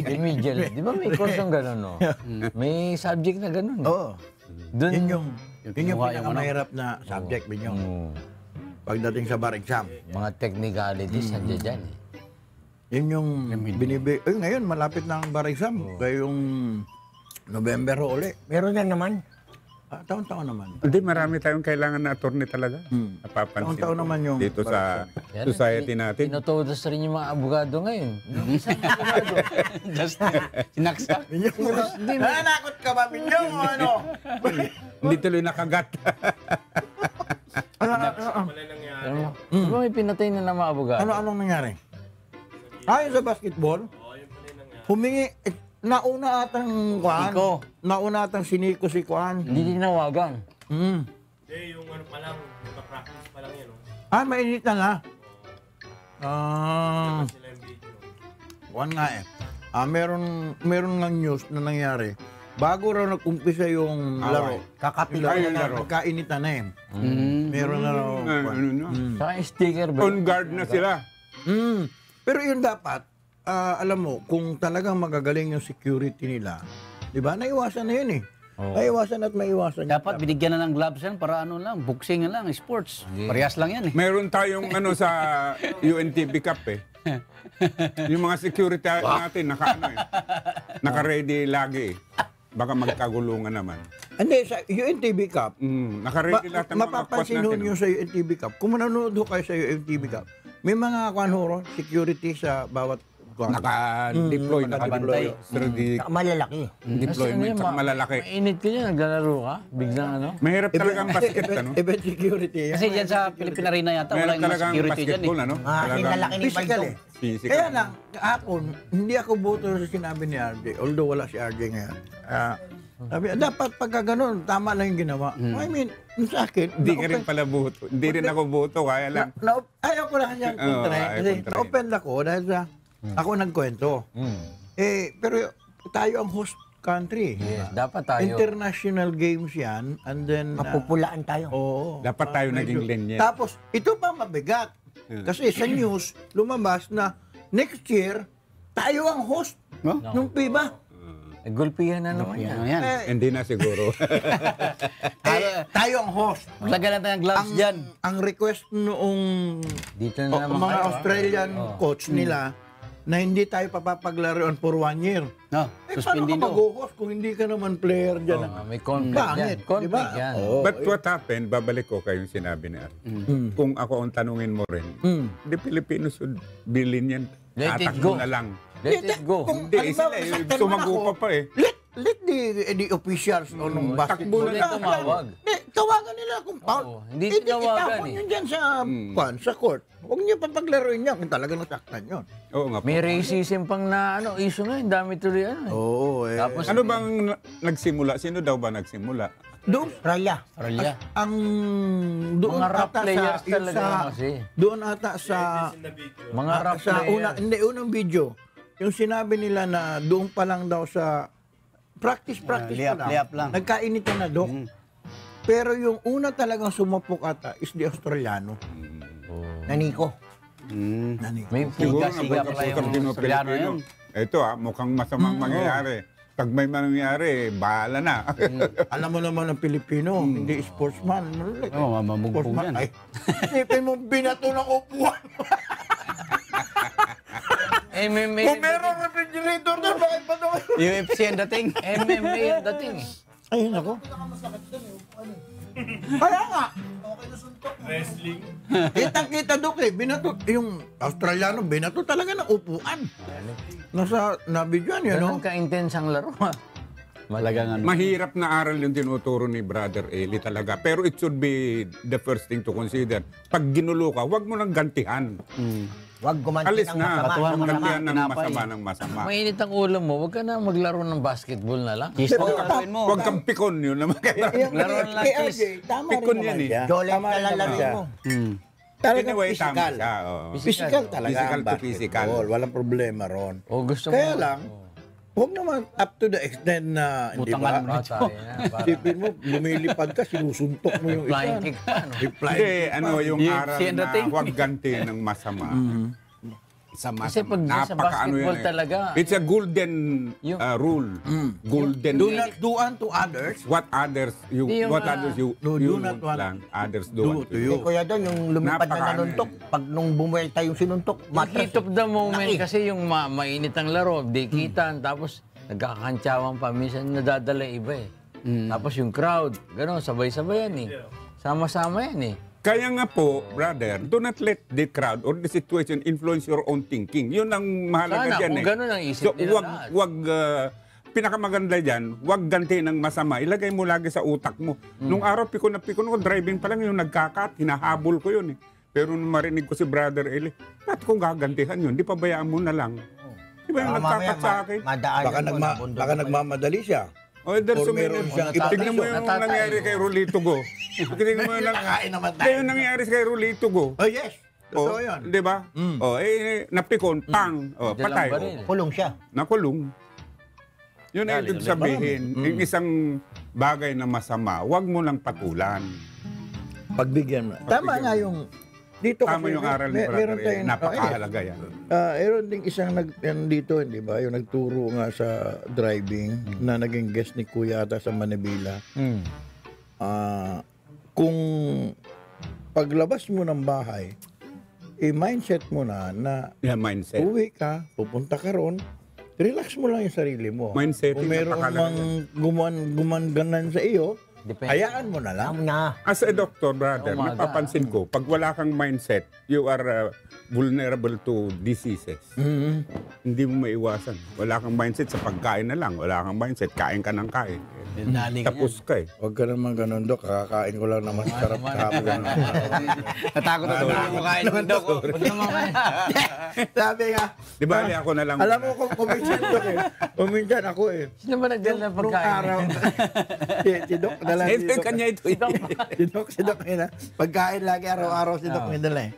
Remedial. Di ba may course ng gano'n, no? May subject na gano'n. Oo. Dun, Yun yung kinuha yung pinakamahirap na subject din yung pagdating sa bar exam. mga technicalities, nandiyan dyan. Eh. Yun yung ngayon, malapit na ang bar exam. Kaya yung November ho uli. Meron na naman. Taon-taon naman. Hindi, marami tayong kailangan na attorney talaga. Napapansin Taon-taon ko naman yung dito sa Yan, society natin. Tinutodos rin yung mga abogado ngayon. Just sinaksak. Nanakot ka ba, Minyong? Ano? Hindi tuloy nakagat. Alam mo, di ba may pinatay na ng mga abogado? Anong nangyari? Ayon sa basketball, humingi, nauna atang Kuan. Nauna atang siniko si Kuan. Hindi tinawagan. Hindi, yung ano pa lang, naka-practice pa lang yan. Mainit na nga. Sila yung video. Kuan nga eh. Meron ng news na nangyari. Bago raw nag-umpisa yung laro, Kakapilan na laro, nagkainitan na eh. Meron na raw. Saka yung sticker ba? On guard na sila. Pero yun dapat, alam mo, kung talagang magagaling yung security nila, di ba, naiwasan na yun eh. Naiwasan at maiwasan. Dapat binigyan na ng gloves yan para ano lang, boxing lang, sports. Parehas lang yan eh. Meron tayong ano sa UNTV Cup eh. Yung mga security natin naka-ready lagi eh. Baka magkagulungan naman. Hindi, sa UNTV Cup, Naka-ready lahat ng mga quad mapapansin natin. nyo sa UNTV Cup, kung manonood ho kayo sa UNTV Cup, may mga security sa bawat Naka-deploy, nakabantay. Strategic Malalaki. deployment sa malalaki. Mainit ka niya, naglalaro ka, biglang ano. Mahirap talagang basket, ano? event security. Kasi dyan sa Philippine Arena yata, wala Mahirap yung mga talagang security dyan basketball, eh. ano? Kasi lalaki ni Physical Baldong. eh. Physical. Kaya lang, kahapon, hindi ako boto sa sinabi ni RJ, although wala si RJ ngayon. Sabi, dapat pagka ganun, tama lang yung ginawa. I mean, sa akin, Hindi ka rin pala buto. Hindi rin ako buto, kaya lang. ayaw ko lang kanyang kontrahin. ayaw Kasi kontrahin. na-offend ako dahil sa ako nagkwento. Pero tayo ang host country. Yes, dapat tayo. International games yan. And then, Mapupulaan tayo. oo. Dapat tayo naging linya. Tapos, ito pa mabigat. Kasi sa news, lumabas na next year, tayo ang host ng FIBA. Gulpihan na naman yan. Ano yan? Hindi na siguro. Tayo ang host. Maglagyan natin ng gloves dyan. Ang request noong Dito na naman mga kayo. Australian coach nila, na hindi tayo papapaglaruan for 1 year. No, Eh, paano ka suspendido. mag-host kung hindi ka naman player dyan? May conflict yan. Pangit, di Conflict ba? yan. Oo. But what happened, babalik ko kayong sinabi ni Art. Kung ako ang tanungin mo rin, the Filipinos should bilin yan. Let it Tatakbo go. na lang. Let it go. Kung Hindi, halimbawa, sila saktan sumago man ako, pa eh. Let the officials o nung basketball Takbo na tumawag. Tawagan nila kung foul. Oo, hindi tinawagan itapon eh. yun dyan sa court. Huwag niyo papaglaruin niya kung talaga nasaktan yun. Oo nga po. May racism pang na issue ngayon. Dami tuloy ano. Oo, eh. Tapos Ano bang nagsimula? Sino daw ba nagsimula? Doon, Australia. Australia. ang doon Mga rap ata players yung talaga kasi. doon ata sa In the video. Mga rap sa players. unang video, yung sinabi nila na doon pa lang daw sa practice layup lang. Nagkainitan na, Dok. Pero yung una talagang sumapok ata is the Australiano. Naniko. Nani. May Siguro Siga nga pala yung Pilipino. Australiano yun. Ito mukhang masamang mangyayari. Pag may mangyayari, bahala na. Alam mo naman ng Pilipino, hindi sportsman. Oo, mamugbog yan. Ay, isipin mo, binato ng upuan. MMA. Kung meron refrigerator na, bakit pa doon? UFC ang dating. MMA yung dating eh. Ay, nako. Kaya nga, Wrestling. kitang-kita Dok eh, binato, yung Australiano, binato talaga ng upuan. Na videoan yun, no? Ganun ka-intense ang laro ha. Malagang ano. Mahirap na aral yung tinuturo ni Brother Eli talaga. Pero it should be the first thing to consider. Pag ginulo ka, huwag mo nang gantihan. Huwag gumanti Alis ng na. masama. Batuhan mo na Gantihan ng tinapay. masama ng masama. Mainit ang ulo mo, huwag ka na maglaro ng basketball na lang. Cheese Pero ball ang gawin mo. Huwag kang pikon yun naman. Laro ng Kay latis. RJ, tama rin Pikon naman yan eh. siya. Jolet Tama ka rin naman lalaro siya. mo. Talagang Anyway, tama physical. siya. oo. Physical talaga Physical ang to physical. basketball. Walang problema ron. O gusto mo. Kaya lang, huwag naman up to the extent na, hindi Butangan ba? mo na. Patay na. Isipin mo, lumilipad ka, sinusuntok mo yung Flying isa. kick ka. Ano? Hindi, ano yung UFC aral ang na dating. huwag ganti ng masama. Sa Kasi masama. pag sa basketball talaga, It's a golden Yung- rule. Golden. Do not do unto others. What others you Di yung, what others you no, you do not want want lang others do do to you. Kuya doon, yung lumipad na Napaka- nanuntok, pag nung bumuelta yung sinuntok, yung matras. heat of the moment Laki. kasi yung mainit ang laro, dikitan, tapos nagkakantsawan pa, minsan nadadala iba eh. Tapos yung crowd, gano'n, sabay-sabay yan eh. Sama-sama yan eh. Kaya nga po, brother, do not let the crowd or the situation influence your own thinking. Yun ang mahalaga Sana, dyan kung eh. ganun ang isip nila lahat. Pinakamaganda dyan, wag ganti ng masama. Ilagay mo lagi sa utak mo. Nung araw, pikon ko, driving pa lang yung nagkakat, hinahabol ko yun eh. Pero nung marinig ko si Brother Eli, ba't kung gagantihan yun? Di pabayaan mo na lang. Di ba yung nagkakat sa akin? Madaanan Baka, mo, nabundok baka mo. nagmamadali siya. O, there's Or so many. meron siyang Tignan mo yung Natatay nangyari mo. kay Rolito Go. Tignan mo yung Nakain naman tayo. Kaya yung nangyari kay Rolito Go. Oh, yes. Oh, Totoo yun. di ba? Oh, napikon, pang, oh, Diyan patay. lang ba rin? Oh. Kulong siya. Nakulong. Yun ang ibig sabihin, yung isang bagay na masama, wag mo lang patulan. Pagbigyan mo. Tama nga yung dito Tama yung aral ni meron Brother Eli, tayong napakahalaga yan. meron ding isang yan dito, di ba? Yung nagturo nga sa driving na naging guest ni Kuya ata sa Manibela. Kung paglabas mo ng bahay, mindset mo na Yeah, mindset. uwi ka, pupunta ka ron, relax mo lang yung sarili mo. Mindset, Kung meron napakalaga. mang gumanganan sa iyo, Depende. hayaan mo na lang. Alam na. As a doctor, brother, Umaga. napapansin ko, pag wala kang mindset, you are vulnerable to diseases. Hindi mo maiwasan. Wala kang mindset sa pagkain na lang. Wala kang mindset, kain ka ng kain. Dali ka Tapos ka eh. Huwag ka naman ganun, Dok. Kakakain ko lang na masarap kahapon. Natakot ako yung makain ng dok. Huwag naman kayo. Sabi nga, Di ba, ako na lang. alam mo kung kuminsan, Dok eh. Kuminsan ako eh. Sino ba nagdala ng Nung pagkain? araw, si Dok, dala Eh, si Dok. kanya ito. Si Dok, yun ah. Pagkain lagi, araw-araw si Dok may dala eh.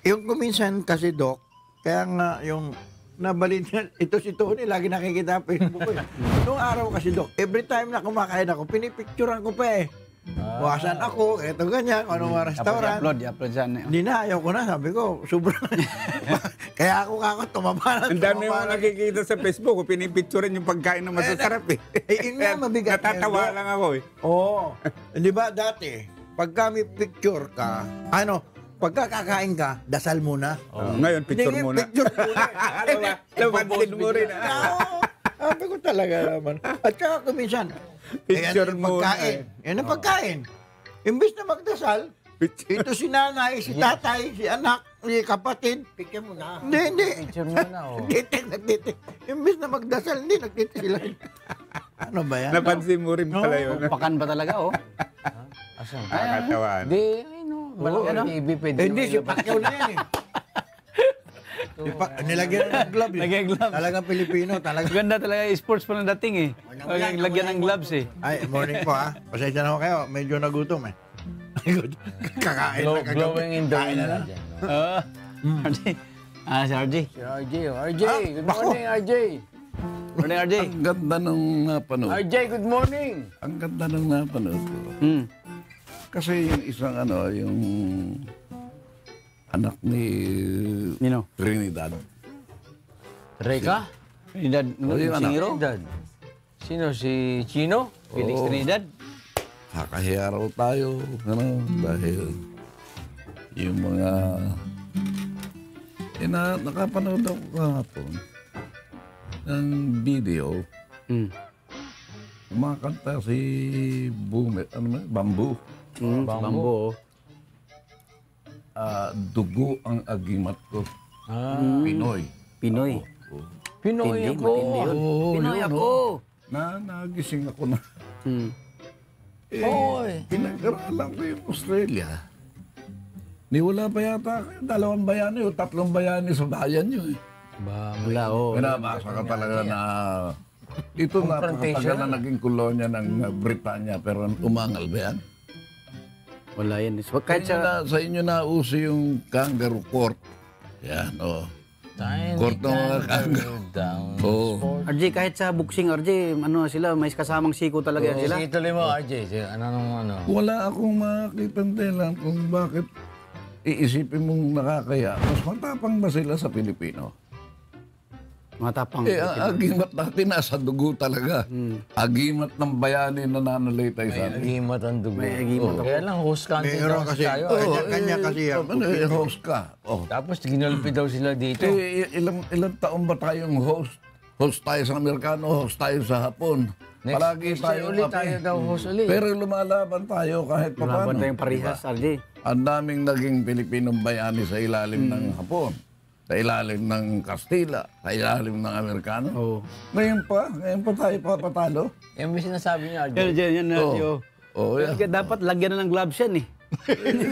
Yung kuminsan kasi, Dok, kaya nga yung nabalita, ito si Tony, lagi nakikita sa Facebook ko eh. Noong araw kasi, Dok, every time na kumakain ako, pinipicturean ko pa eh. Wasan ako, eto ganyan, kung anong mga Tapos restaurant. i-upload dyan. Hindi na, ayaw ko na. Sabi ko, sobrang... Kaya ako tumaba na. Ang dami mo tumaba na. nakikita sa Facebook, pinipicturean yung pagkain na masasarap eh. yun nga, mabigat Natatawa ngayon, lang ako eh. Oo. Di ba dati, pag kami picture ka, pagkakakain ka, dasal muna. Ngayon, picture Hindi, muna. Picture muna. Napansin mo rin. Oo, sabi ko talaga naman. At saka kuminsan, Picture yan ang muna. pagkain. Yan ang pagkain. Imbis na magdasal, ito si nanay, si tatay, si anak, si kapatid. Picture mo na. Hindi. Picture mo na, oh. Nagtitik. Imbis na magdasal, hindi, nagtitik sila. Ano ba yan? Napansin mo rin pala yun. Pakan ba talaga, oh? Asan? Nakakatawaan. Di, ay no. Malaki TV, pwede. Hindi, si Pacquiao na yan eh. Nilagyan na ng glove eh. Lagyan ng gloves. Talagang Pilipino, talaga. Ganda talaga yung sports pa ng dating eh. Lagyan ng gloves eh. Ay, morning po ha. Pasensya na ho kayo, medyo nagutom eh. Kakain na kagabi. Blowing in the wind. RJ. Si RJ. Si RJ, oh. RJ, good morning, RJ. Morning, RJ. Ang ganda nung napanood. RJ, good morning. Ang ganda nung napanood ko. Kasi yung isang yung anak ni Nino? Trinidad. Reka? Trinidad. yung anak. Singiro? Trinidad. Sino? Si Chino? Felix Trinidad? Kakahiya raw tayo, dahil yung mga nakapanood ako kahapon ng video, kumakanta si Bamboo. Bambo. Dugo ang agimat ko. Pinoy. Pinoy. Pinoy Matindi, ako. matindi yun. Pinoy yun, ako. Nagising ako na. Oy. Pinag-aralan ko yung Australia. Ni wala pa yata kayo, 2 bayani o 3 bayani sa bayan nyo eh. Wala, oh. Pinabasa ka talaga na ito napakatagal na naging kolonya ng Britanya pero umangal ba yan? Wala yan. So, kahit sa... Sa inyo na uso yung kangaroo court. Yan, Court ng mga kangaroo. Oo. RJ, kahit sa boxing, RJ, ano sila, may kasamang siko talaga yan sila. Sige, tuloy mo, RJ. Sige, ano? Wala akong makakitang dahilan kung bakit iisipin mong nakakaya. Mas matapang ba sila sa Pilipino? Matapang. Ang agimat natin nasa dugo talaga. Agimat ng bayani na nanalitay sa atin. Agimat ang dugo. May agimat ako. Kaya lang, host country Meron daw kasi, tayo. kanya kasi yan. Host ka. Tapos, ginulpi daw sila dito. Ilang taon ba tayong host? Host tayo sa Amerikano, host tayo sa Hapon. Palagi Next tayo year ulit tayo daw host ulit. Pero lumalaban tayo kahit pa Laban paano. tayong parehas, RJ. Ang daming naging Pilipinong bayani sa ilalim ng Hapon, sa ilalim ng Kastila, sa ilalim ng Amerikano. Oo. Ngayon pa tayo papatalo. Yung may sinasabi niya, RJ. Yan, RJ. Yeah. Dapat lagyan na ng gloves yan eh.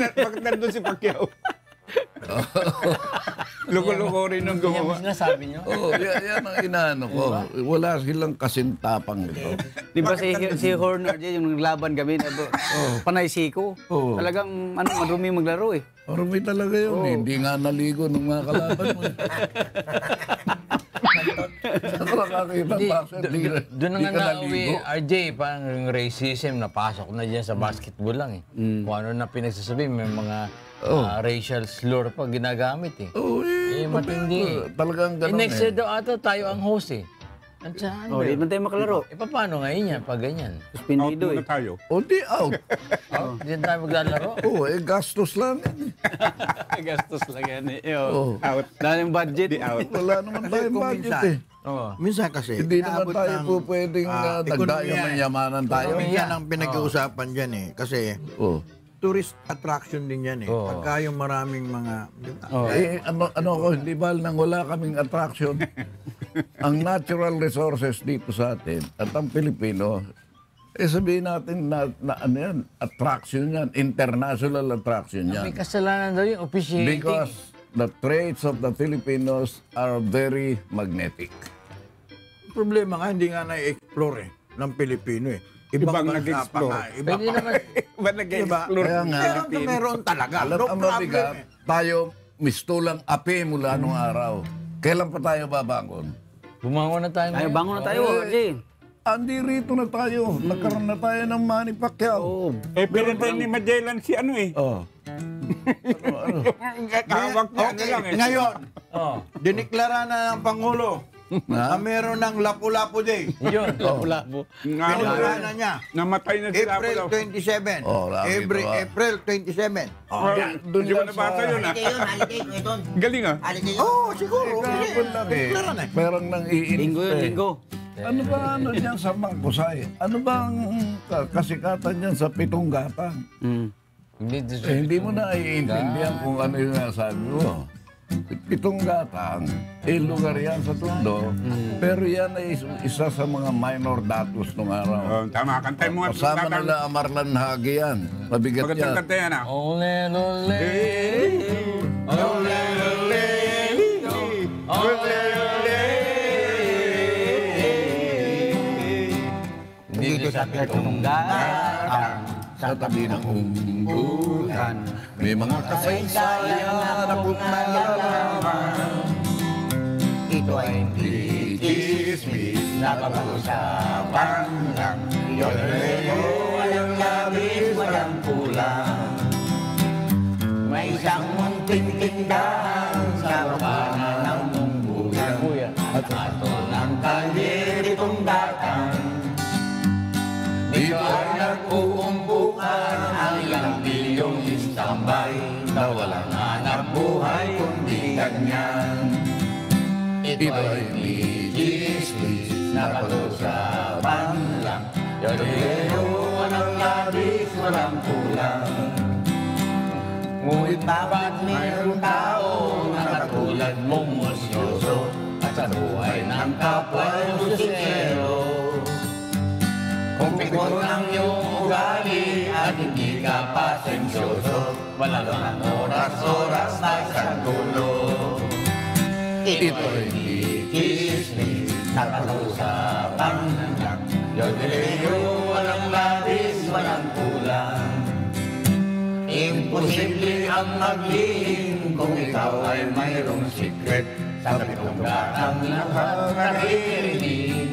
Bakit nandun si Pacquiao? Luko-luko rin ang Yan gumawa. may sinasabi niyo. Yan ang inaano ko. Wala silang kasintapang ito. Di ba si Horn, RJ, yung naglaban kami, panay siko. Talagang marumi maglaro eh. Marumi talaga yun. Hindi nga naligo ng mga kalaban mo. Saan ka nakakita boxer? Doon na nga nauwi, RJ, parang racism, napasok na dyan sa basketball lang eh. Kung ano na pinagsasabi, may mga racial slur pa ginagamit eh. Matindi eh. Talagang ganun Next year daw ata tayo ang host eh. At saan ba? Di man tayo makalaro. Paano ngayon yan pag ganyan? Out Suspendido muna eh. tayo. Di out. Hindi tayo maglalaro? Gastos lang. Gastos lang yan eh. Out. Dahil yung budget. Di out. Wala naman tayong budget eh. Minsan kasi, Hindi naman naabot tayo ng, po pwedeng dagdagan ekonomiya ng eh. yamanan tayo. Yan ang pinag-uusapan dyan eh. Kasi, tourist attraction din yan eh. Pagka yung maraming mga... di ba? Ano ko, hindi ba nang wala kaming attraction? Ang natural resources dito sa atin at ang Pilipino, sabihin natin na ano yan, attraction yan, international attraction yan. May kasalanan daw yung officiating. Because the traits of the Filipinos are very magnetic. Problema nga, hindi nga na-explore eh, ng Pilipino eh. Ibang bansa nag-explore. pa nga, iba Pwede pa. naman. Ba nag-explore? Kaya nga, Meron talaga. alam No ang problem mabigat, eh. tayo mistulang api mula nung araw. Kailan pa tayo babangon? Bumangon na tayo Ay, ngayon. bangon na tayo, RJ. Andi rito na tayo. Nagkaroon na tayo ng Manny Pacquiao. Pinatay ni Magellan si ano eh. Ano? Kawak niya ano lang eh. Ngayon, Oh. diniklara na ng Pangulo Meron ng Lapu-Lapu Day. Yun, labo-labo. Pinuntahan niya. Namatay na sila. April 27. Oh, lagi Every ba? April 27. Doon Di ko yan nabasa yun, ah. Holiday yun, holiday ko ito. Galing, ah. Holiday yun. Oo, siguro. Kahapon lang eh. Meron eh. Merong nang iinit. Linggo yun, linggo. Ano ba ano dyan sa Mangkusay? Ano ba ang kasikatan dyan sa Pitong Gatang? Hindi mo na iintindihan kung ano yung nasabi mo. Pitong Gatang, lugar yan sa Tondo, pero yan ay isa sa mga minor datos nung araw. Oh, tama, kantay mo nga. Kasama nila Amarlan Hagi yan. Mabigat Magandang yan. kanta yan, ah. Ole, ole. Dito sa Pitong Gatang, Sa tabi ng umbukan, may mga kasaysayan na pumalalaman. Ito ay hindi Itismis na pag-usapan lang. Yun Walang labis, walang kulang. May isang munting tindahan sa baba ng munggulan. At ato ng kalye Pitong Gatang. Dito ay nag-uumbukan ang ilang bilyong istambay na walang hanap buhay kundi ganyan. Ito ay itismis na pag-usapan lang. Yodero, walang labis, walang kulang. Ngunit bakit mayroong tao na katulad mong musyoso at sa buhay ng kapwa musisero? Kung pikon ang iyong ugali at hindi ka pasensyoso, wala lang oras-oras na isang tulo. Ito ay itismis na pag-usapan lang. Yodero, walang labis, walang kulang. Imposible ang maglihim kung ikaw ay mayroong secret sa Pitong Gatang nakakarinig.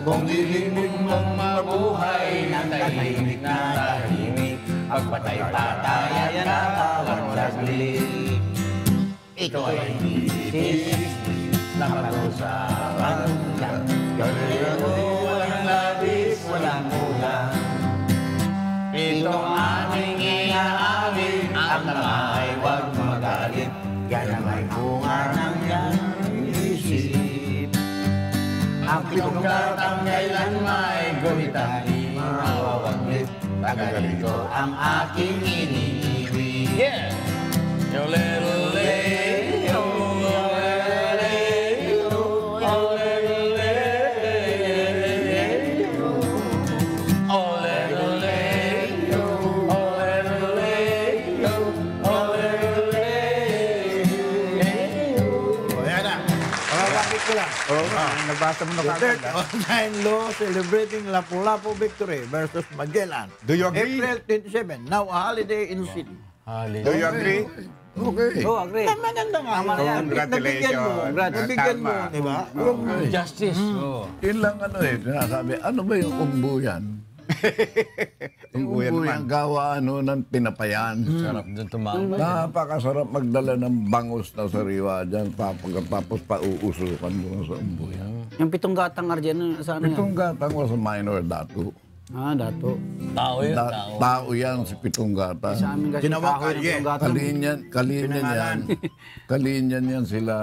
Kung dilinig mong mabuhay ng tahimik na tahimik, pagpatay-patayan na tawag saglit. Ito ay itismis na pag-usapan lang. Yodero, walang labis, walang kulang. Ito ang aming inaamin, ang tama ay huwag magalit. Yan ang may bunga ng iyong isip. Ang Pitong Gatang kailan may gumitan, di mawawaglit. Tagalito ang aking iniibig. Yeah! Ole, ole. Nabasa mo na The third kagad, ah. online law celebrating Lapu-Lapu victory versus Magellan. Do you agree? April 27, now a holiday in the city. Do you agree? Okay. Oh, agree. Maganda nga. Tama na yan. Nabigyan mo. Nabigyan mo, Tama. di ba? Justice. Oh. Yun lang ano eh, sinasabi, ano ba yung umbuyan? Yung umbuyan, gawa ano ng pinapayan. Sarap doon tumama. Napakasarap magdala ng bangus na sariwa dyan, tapos pauusukan mo sa umbuyan. Yung Pitong Gatang, RJ, ano, sa ano yan? Pitong Gatang was a minor datu. Ah, dato. Tao yun, tao. Tao yan si Pitong Gatang. Sa amin kasi Tinawag kahoy ng kalye. Pitong Gatang. Kalinyan yan sila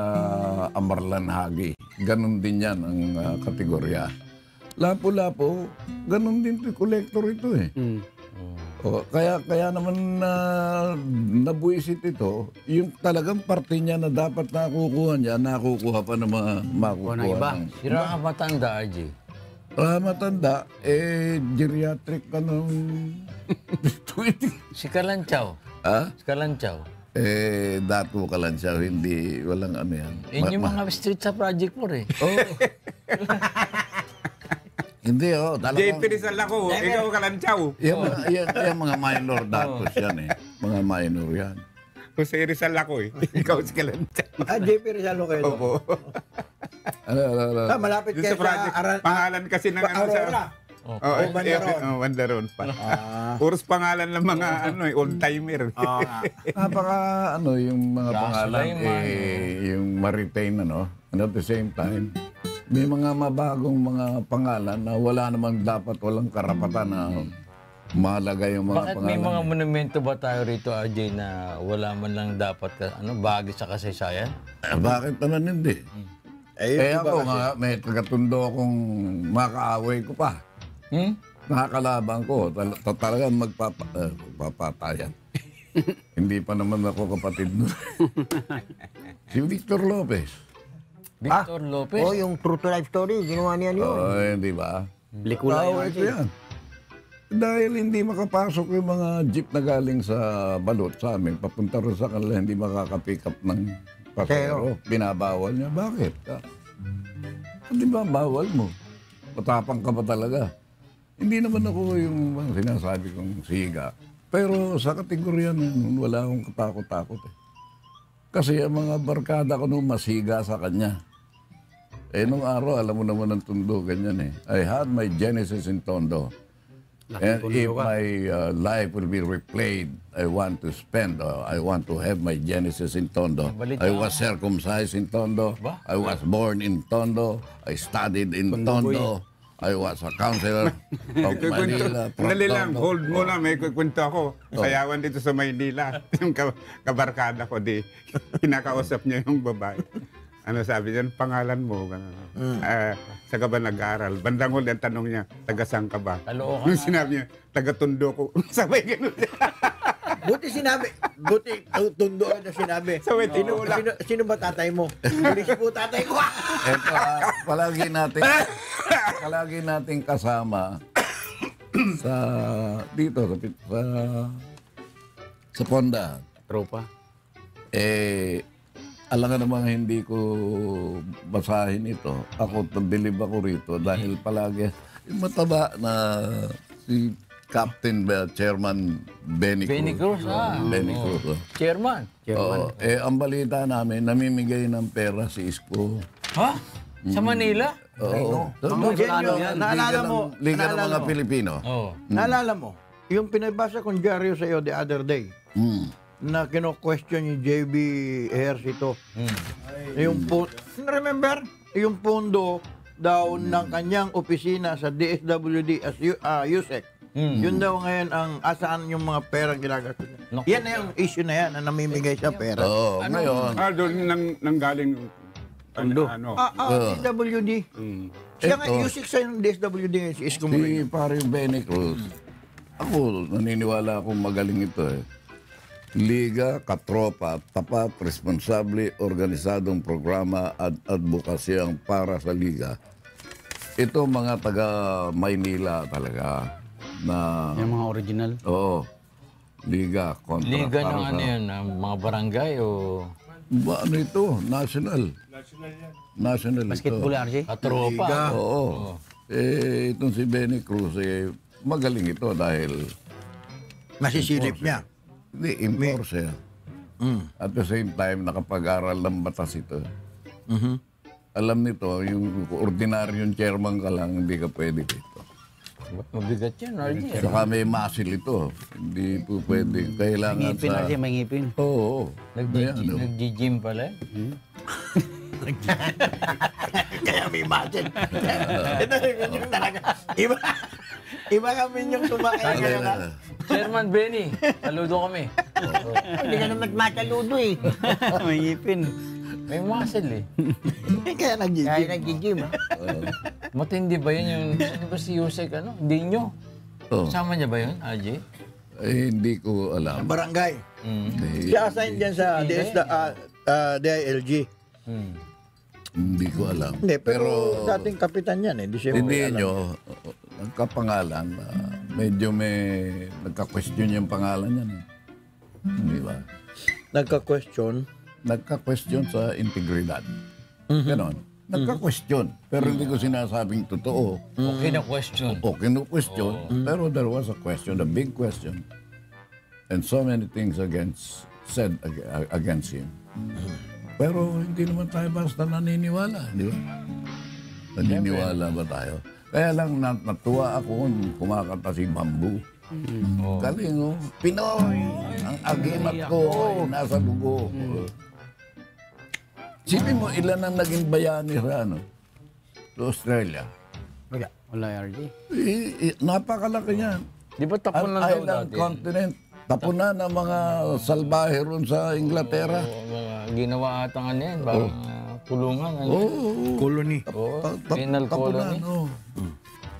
Amarlan Hagi. Ganon din yan ang kategorya. Lapu-Lapu, ganon din ito, collector ito eh. O, kaya naman nabuisit ito, yung talagang parte niya na dapat nakukuha niya, nakukuha pa ng mga makukuha. ng iba. Sira ka matanda, RJ. Matanda, geriatric ka nung 20. Si Kalanchaw. Ha? Si Kalanchaw. Datu ka lang siya, hindi, walang ano yan. Yun yung mga street sa Project 4 eh. Hindi, talagang... JP Rizal ako, ikaw Kalantsaw. Yan mga minor datos yan eh. Mga minor yan. Jose Rizal ako eh. Ikaw si Kalantsaw. JP Rizalo kayo. Opo. Ano. Malapit Doon kayo sa project, sa pangalan kasi ng ano sa... Aurora. Bandaron pa. Puros pangalan ng mga old-timer. Napaka yung mga pangalan, Sulaiman, yung ma-retain, and at the same time, may mga mabagong mga pangalan na wala naman dapat, walang karapatan na mahalaga yung mga Bakit pangalan. may mga monumento ba tayo rito, RJ, na wala man lang dapat bahagi sa kasaysayan? Bakit naman hindi? Ako nga, may tagatundo akong makaaway ko pa. Nakakalaban ko, talagang magpapatayan. Hindi pa naman ako kapatid nun. Si Victor Lopez. Victor Lopez? Oh, yung true to life story, ginawa niya yun. Hindi ba? Pelikula yun. Kaaway ko yan. Dahil hindi makapasok yung mga jeep na galing sa balot sa amin, papunta rin sa kanila, hindi makaka-pick up ng pasero. Binabawal niya. Bakit? Hindi ba bawal mo? Matapang ka ba talaga? Hindi naman ako yung sinasabi kong siga. Pero sa kategorya nun, wala akong katakot-takot eh. Kasi ang mga barkada ko nung masiga sa kanya. Nung araw, alam mo naman ang Tondo, ganyan eh. I had my genesis in Tondo. And if my life will be replayed, I want to I want to have my genesis in Tondo. I was circumcised in Tondo. I was born in Tondo. I studied in Tondo. I was a counselor of Manila. Dali lang, hold mo na, may kwento ako. Sayawan dito sa Maynila. Yung kabarkada ko, kinakausap niya yung babae. Ano sabi niya, pangalan mo? Sa ka ba nag-aaral? Bandang huli ang tanong niya, taga saan ka ba? Kalookan. Yung sinabi niya, taga Tondo ko. Sabay ganun siya. Buti tundo na sinabi. Sabay tinulak. Sino ba tatay mo? Pulis po tatay ko. Ito, palagi nating kasama sa dito sa Ponda. Tropa. Alam nga namang hindi ko basahin ito. Ako, tabilib ako rito dahil palagi yung mataba na si Captain Chairman Benny Cruz. Benny Cruz, Benny Cruz. Chairman. Oo. Ang balita namin, namimigay ng pera si Isko. Ha? Sa Manila? Oo. Naalala mo, Liga ng mga Pilipino. Oo. Naalala mo, yung pinabasa kong dyaryo sa iyo the other day, na kino-question yung JB Ejercito. Yung remember? Yung pondo daw ng kanyang opisina sa DSWD as USEC. Yun daw ngayon ang asaan yung mga perang ginagastos niya. Yan na yung issue na yan na namimigay sa pera. Oo, ngayon. Doon nanggaling DSWD. Siya nga USEC sa yung DSWD ngayon, si Isko Si paring Benny Cruz, ako naniniwala akong magaling ito eh. Liga, katropa, tapat, responsable, organisadong programa at advokasyang para sa Liga. Ito mga taga Maynila talaga na Yung mga original. oo. Liga kontra Liga para ng sa- ano yun, ng mga barangay o Ano ito? National. National ito. Basketball, RJ. katropa? Oo. Itong si Benny Cruz, magaling ito dahil Masisilip niya. hindi, enforcer. At the same time, nakapag-aral ng batas ito. Alam nito, yung ordinaryong chairman ka lang, hindi ka pwede dito. Mabigat yan, RJ. Saka may muscle ito. Hindi po pwede. Kailangan Ngipin, sa... RJ, may ngipin. Oo. Nag-gym pala. Kaya may imagine. Ito yung talaga. Iba kami yung kumakain ngayon. Chairman Benny, saludo kami. Hindi ka naman mataludo eh. May ngipin. May muscle eh. Kaya nag-gym. Kaya nag-gym. Matindi ba yun yung, ano ba si Yusek, Dinyo? Oo. Kasama niya ba yun, RJ? Hindi ko alam. Barangay. Siya assign dyan sa DILG. Hindi ko alam. Hindi, pero dating kapitan yan eh. Di siya Hindi alam. nyo, nagkapangalan, medyo may nagka-question yung pangalan yan. Di ba? Nagka-question. Nagka-question sa integridad. Ganon. Nagka-question. Pero hindi ko sinasabing totoo. Okay na question. Okay no question. Pero there was a question, a big question. And so many things said against him. Pero hindi naman tayo basta naniniwala. Di ba? Naniniwala ba tayo? Kaya lang natuwa ako nung kumakanta si Bamboo. Galing, oh. Pinoy, ang agimat ko ay nasa dugo. Sipin mo, ilan ang naging bayani sa sa Australia? Wala, RJ. Napakalaki niyan. Di ba Ang tapon lang daw island dati? continent, tapunan ng mga salbahe ron sa Inglaterra. Oo, mga ginawa atang ano yan, parang kulungan. Ano? Colony. Oo, penal colony.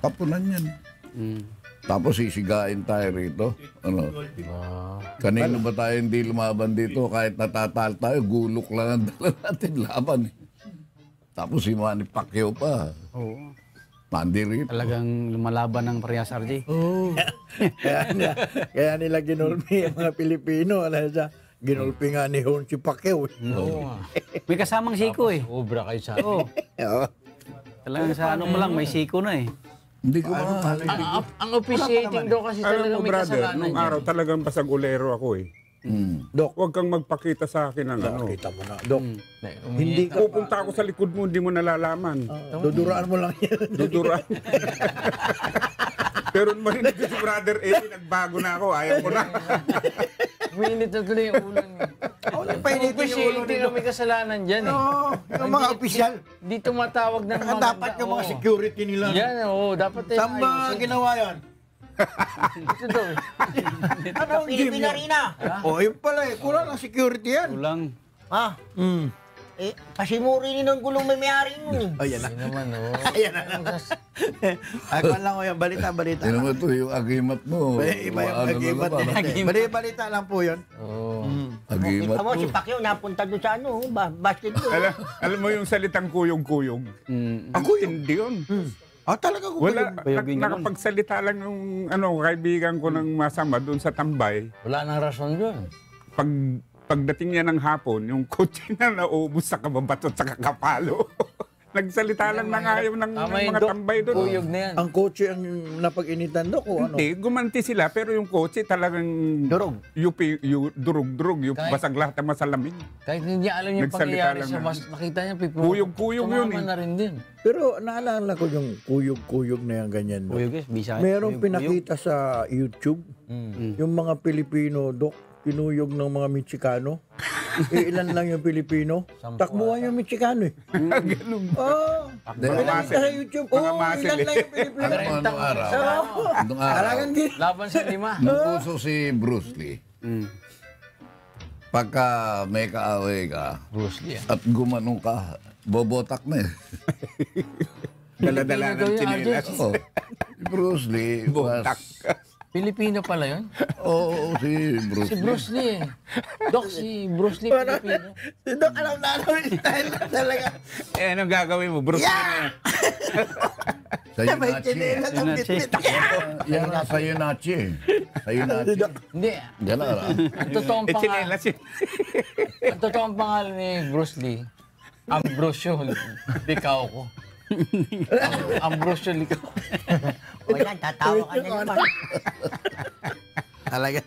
Tapunan yan. Tapos sisigain tayo rito. Ano? Kanino ba tayo hindi lumaban dito? Kahit natatal tayo, gulok lang ang dala natin laban. Tapos si Manny Pacquiao pa. Oo. Mandi rito. Talagang lumalaban ng parehas, RJ. Kaya nila ginulpi ang mga Pilipino. Alam siya, ginulpi nga ni Hon si Pacquiao. Oo. May kasamang siko eh. Obra kayo sa Oo. Oo. Talagang sa ano mo lang, may siko na eh. Hindi ko mahal. Ang officiating daw kasi Alam talaga mo, may brother, kasalanan nung yan. araw talagang basag-ulero ako eh. Dok, Huwag kang magpakita sa akin ng ano. kita mo na. Dok, Hindi hindi ka Pupunta ako sa likod mo, hindi mo nalalaman. duduraan mo lang yan. Dudura. Pero marinig ko si Brother Eddie, nagbago na ako. Ayaw ko na. Minit na tuloy yung ulo niya. Painitin yung ulo Officiating na may kasalanan dyan eh. Oo, yung mga opisyal. Di tumatawag ng Saka dapat yung mga Oo. security nila. Yan, oo. Dapat eh. Saan ba ginawa yan? Ito daw eh. Ano ang gym yun? O, yun pala eh. Kulang ang security yan. Kulang. Ha? Pasimuri ni ng gulong may-ari nun eh. Ayan na. Hindi naman, oo. Ayan na. Ako lang ko yan. Balita. Hindi naman ito yung agimat mo. Iba yung Ano agimat. na ba? Balita lang po yun. Oo. Agimat Kita mo, mo. si Pacquiao napunta doon sa ano, basketball. Alam mo yung salitang kuyog-kuyog? Ako hindi yun. Talaga ko Wala, Kuyogin ganun. nakapagsalita lang yung kaibigan ko ng masama doon sa tambay. Wala nang rason yun. Pagdating niya ng hapon, yung kotse na naubos sa kababatot sa kakapalo. Nagsalita lang ng ayaw ng Tama yung mga Dok. tambay doon. Kuyog na yan. Ang kotse ang napag-initan do ko ano. Hindi, gumanti sila pero yung kotse talagang Durog. durug-durug, yung Kahit- basag lahat ng masalamin. Kahit hindi niya alam yung Nagsalita pangyayari lang sa na. bus, nakita niya, Kuyog-kuyog yun Tumama eh. na rin din. Pero naalala ko yung kuyog-kuyog na yan ganyan. Dok. Kuyog eh, Bisaya. Merong Kuyog-kuyog. pinakita sa YouTube, yung mga Pilipino, Dok, kinuyog ng mga Mexicano. Ilan lang yung Pilipino. Takbuhan yung Mexicano eh. Ganun. Oo. Pinakita sa YouTube. Mga Oo, muscle ilan eh. lang yung Pilipino. Ano anong araw? Oo. Anong araw? Talagang di. Laban sa 5. Nung puso si Bruce Lee, pagka may kaaway ka Bruce Lee. at gumanong ka, bobotak na eh. Dala-dala ng chinilas. Oh, si Bruce Lee was... Pilipino pala yun? Oo, si Bruce Si Lee. Bruce Lee eh. Dok, si Bruce Lee Pilipino. Si Dok, alam na yung style na talaga. Eh, anong gagawin mo? Bruce Lee na yan. Sa May Yunachi. chinelas ang bitbit. Yan ang sa Yunachi. Sa Yunachi. Hindi. Diyan na. Ang totoong Eh, pangalan, chinilas yun. ang totoong pangalan ni Bruce Lee, Ambrosio Licao ko. Ambrosio Licao. O yan, tatawa ka na naman. Talaga.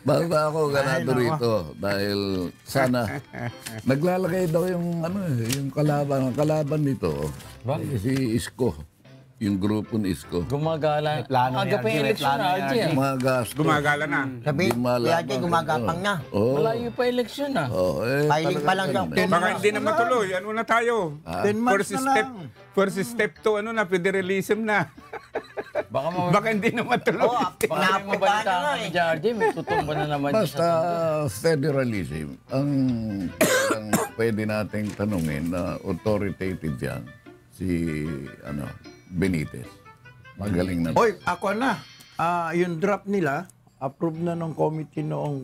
Basta ako ganado rito dahil sana naglalagay daw yung yung kalaban, ang kalaban nito. Ba? Si Isko. Yung grupo ni Isko. Gumagala. Plano ni Aga pa RJ, yung eleksyon plano na, ni RJ. RJ. Mga gasto. Gumagala na. Sabi, Di malaman. kaya di gumagapang na. Oo. Malayo pa eleksyon na. Oh, Filing pa lang siya. Baka hindi na matuloy. Ano na tayo? 10 months na lang. First step to federalism na. Baka Baka hindi na matuloy. Oo, Baka may napunta mabalita na nga kami eh. dyan, RJ. May tutumba na naman dyan Basta federalism, ang pwede nating tanungin na authoritative yan, si Benitez. Magaling na. Oy, ako na. Yung draft nila, approve na ng committee noong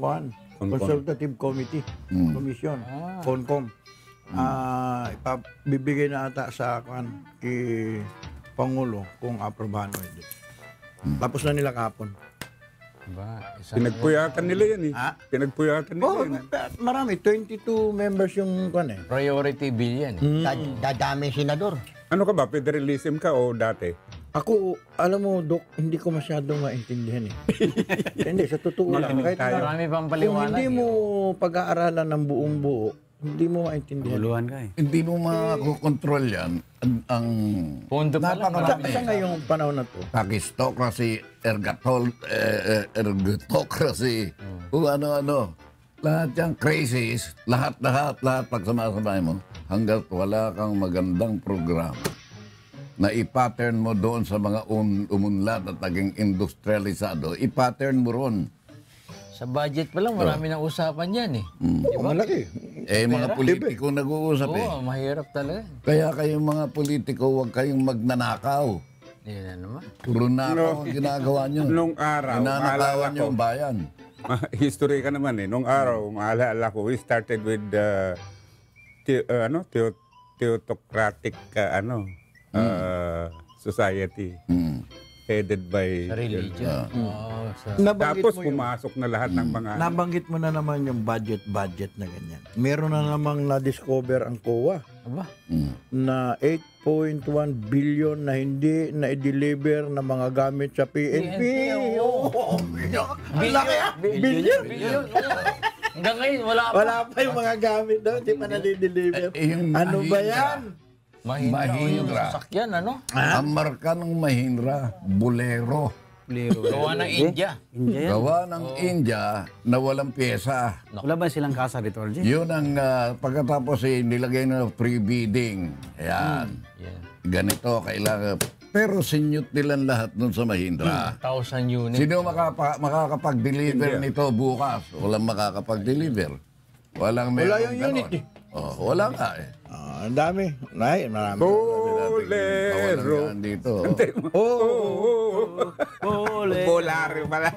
Consultative Committee, Commission, CONCOM. Ipabibigay na ata sa kay Pangulo kung aprobahan o hindi. Tapos na nila kahapon. Ba, isang Pinagpuyatan nila yan eh. Ha? Pinagpuyatan nila Oh, yan. marami. 22 members yung priority bill yan. Eh. Dadami senador. Ano ka ba? Federalism ka o dati? Ako, alam mo, Dok, hindi ko masyadong maintindihan eh. Hindi, sa totoo lang. Kahit na, Marami pang kung paliwanag. hindi mo pag-aaralan ng buong buo, Hindi mo maintindihan. Buluhan ka eh. Hindi mo makakontrol yan. Ang Pondo pa lang. napakarami. Sa ngayong panahon na to, Pakistocracy, ergotocracy, kung ano-ano. Lahat yung crisis, lahat pagsamasabay mo, hanggat wala kang magandang programa na i-pattern mo doon sa mga umunlad at naging industrialisado, i-pattern mo ron. Sa budget pa lang, marami nang usapan yan eh. malaki. Mga politiko nag-uusap Oo, mahirap talaga. Kaya kayong mga politiko, huwag kayong magnanakaw. Yan na naman. Puro nakaw ang ginagawa nyo. Nung araw, maalala Nanakawan nyo ko, ang bayan. history ka naman eh. Nung araw, maalala ko, we started with theocratic society headed by Sa religion. Oo, tapos pumasok na lahat ng mga Nabanggit mo na naman yung budget na ganyan. Meron na namang na-discover ang COA Aba, na 8.1 billion na hindi na-deliver na mga gamit sa PNP. Oo. Ang laki ah! Billion! hanggang ngayon, wala pa. Wala pa yung mga gamit daw, hindi pa na-deliver. Yung Ano ba Mahindra. yan? Mahindra o yung Mahindra. sasakyan, ano? Ang marka ng Mahindra, Bolero. Gawa ng India. India yan. Gawa ng India na walang pyesa. Wala ba silang kasa dito, RJ? Yun ang pagkatapos nilagay na pre-bidding. Ayan. Yeah. Ganito, kailangan. Pero sinyot nilang lahat nun sa Mahindra. 1,000 units. Sino makakapag-deliver nito bukas? Walang makakapag-deliver. Walang Wala merong yung ganon. unit eh. Wala nga eh. Ang dami. Marami. Bolero. Kawalan yan dito. Bolero pala.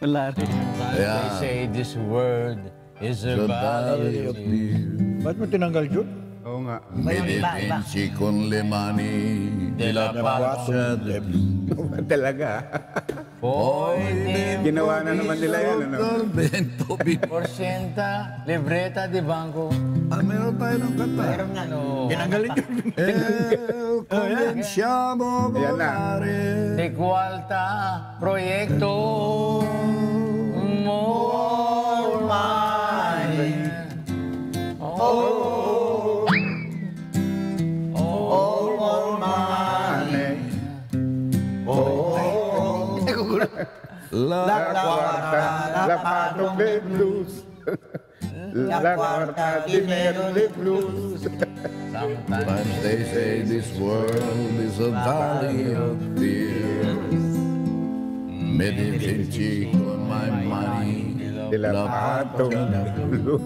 Wala rin. They say this word is a The valley of tears. Ba't mo tinanggal, Jun? Oo nga. Medici con le mani De la faccia del Talaga. Poi Ginawa na naman nila yan. Ano? vento. porsyenta, libreta di banco. Meron tayo ng kanta. Ano? Tinanggalin yun. Cominciamo a Ayan na. volare. De Cualta, proyecto. More money. La Pato de Blues. La Cuarta Dinero de Blues. Sometimes they say this world is a valley of tears. Medici con my money. De la Pato de Blues.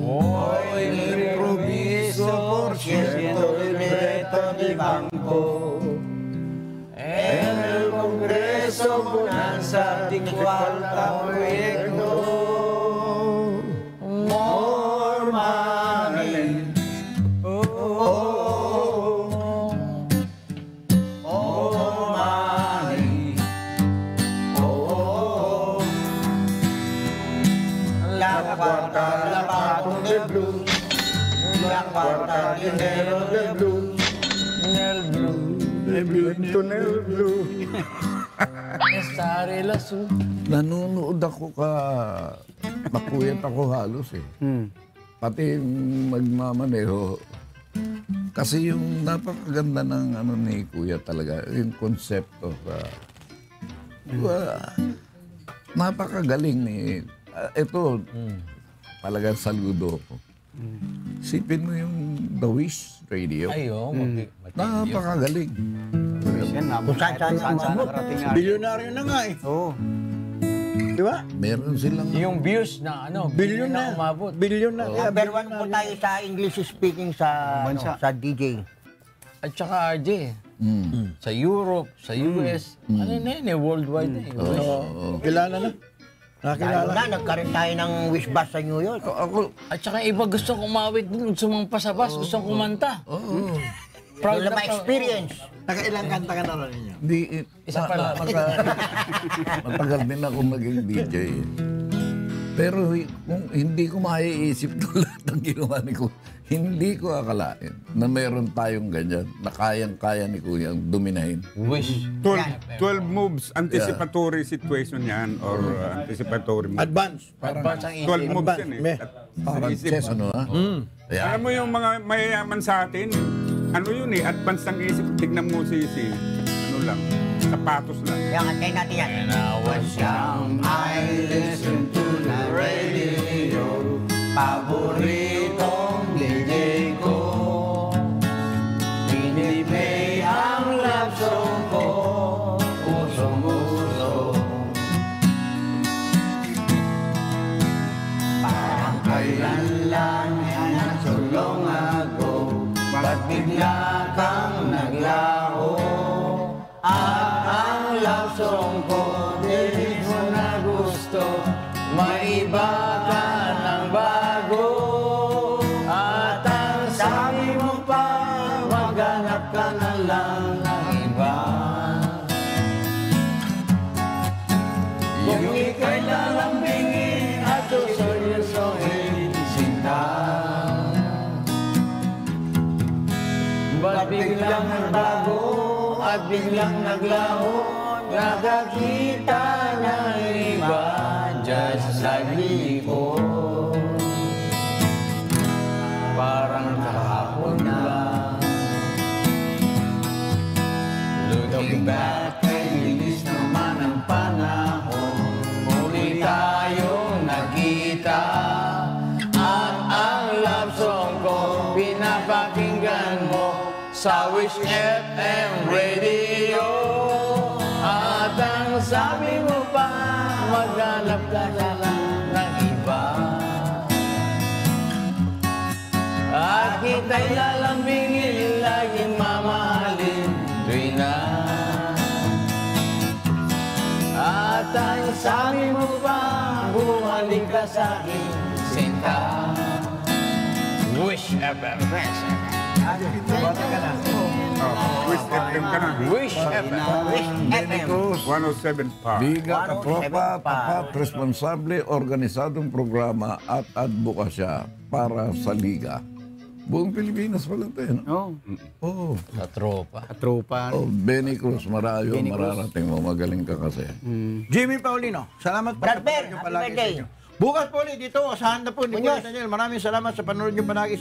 Hoy improviso por ciento libreta di banco. En el Congreso bonanza di cuarta proyecto. More money. La cuarta, la pato de blues. La cuarta, dinero de blues. Nel blues. Tunnel Blue. Estare lasso. Nanonood ako makuyat ako halos eh. Pati yung magmamaneho. Kasi yung napakaganda ng ano ni Kuya talaga, yung konsepto sa... napakagaling ni... ito, talagang saludo ko. Sipin mo yung The Wish Radio. Ayo, Napakagaling. Yan, Kung saan nakarating nga. Bilyonaryo na nga eh. Oo. Di ba? Meron silang... yung views na ano, Bilyon na. umabot. Bilyon na. Number one po tayo sa English speaking sa Bansa. sa DJ. At saka RJ, sa Europe, sa US, ano na yun eh, worldwide na eh. Kilala na. Lalo Nakilala. na, nagkaroon tayo ng wish bus sa New York. At saka iba gusto kumawit dun, sumampa sa bus, gusto kumanta. Proud Wala na ma-experience. Nakailang kanta ka na rin niya. Hindi, Isa pala. matagal din ako maging DJ. Pero kung hindi ko maiisip to lahat ng ginawa ni Kuya, hindi ko akalain na meron tayong ganyan na kayang-kaya ni Kuya ang dominahin. Wish. 12 moves, anticipatory situation yan or anticipatory move. Advance. Advance ang 12 isip. moves yan eh. May- At Parang isip. chess, ano ha? Ayan. Alam mo yung mga mayayaman sa atin, ano yun eh, advance ng isip. Tignan mo si ano lang, sapatos lang. Yan, antayin natin yan. And I was young, I listened to the radio. Paboritong DJ ko. Pinipay ang love song ko. Usong-uso. Parang kailan lang nasulong ako. Ba't bigla kang naglaho? At ang love song ko, di mo na gusto. Maiba ka ng bago. At ang sabi mo pa, maghanap ka na lang ng iba. Kung ika'y lalambingin at suseryosohin sinta. Ba't biglang nagbago at biglang naglaho? Nakakita ng iba just like before. Parang kahapon lang. Looking back, ay bilis naman ang panahon. Muli tayong nagkita. At ang love song ko, pinapakinggan mo sa Wish FM Radio. At ang sabi mo pa, maghanap ka na lang ng iba. At kita'y lalambingin, laging mamahalin, tuwi na. At ang sabi mo pa, bumalik ka sa'kin, sinta. Wish FM. Wish FM ka na. Wish FM. Benny Cruz, 107 pa. biga ka 107 tropa, pa. tapat, responsable, organisadong programa at advokasya para sa Liga. Buong Pilipinas pala ito, eh, no? Oh, Oo. Sa tropa. katropa. Oh, Benny Cruz, marayo, Benny Cruz. mararating mo. Magaling ka kasi. Jimmy Paulino, salamat po. Brad sa Bear, panonood niyo happy palagi birthday. sa inyo. Bukas po ulit dito, asahan na po ni Muñoz. Kuya Daniel. Maraming salamat sa panonood niyo palagi sa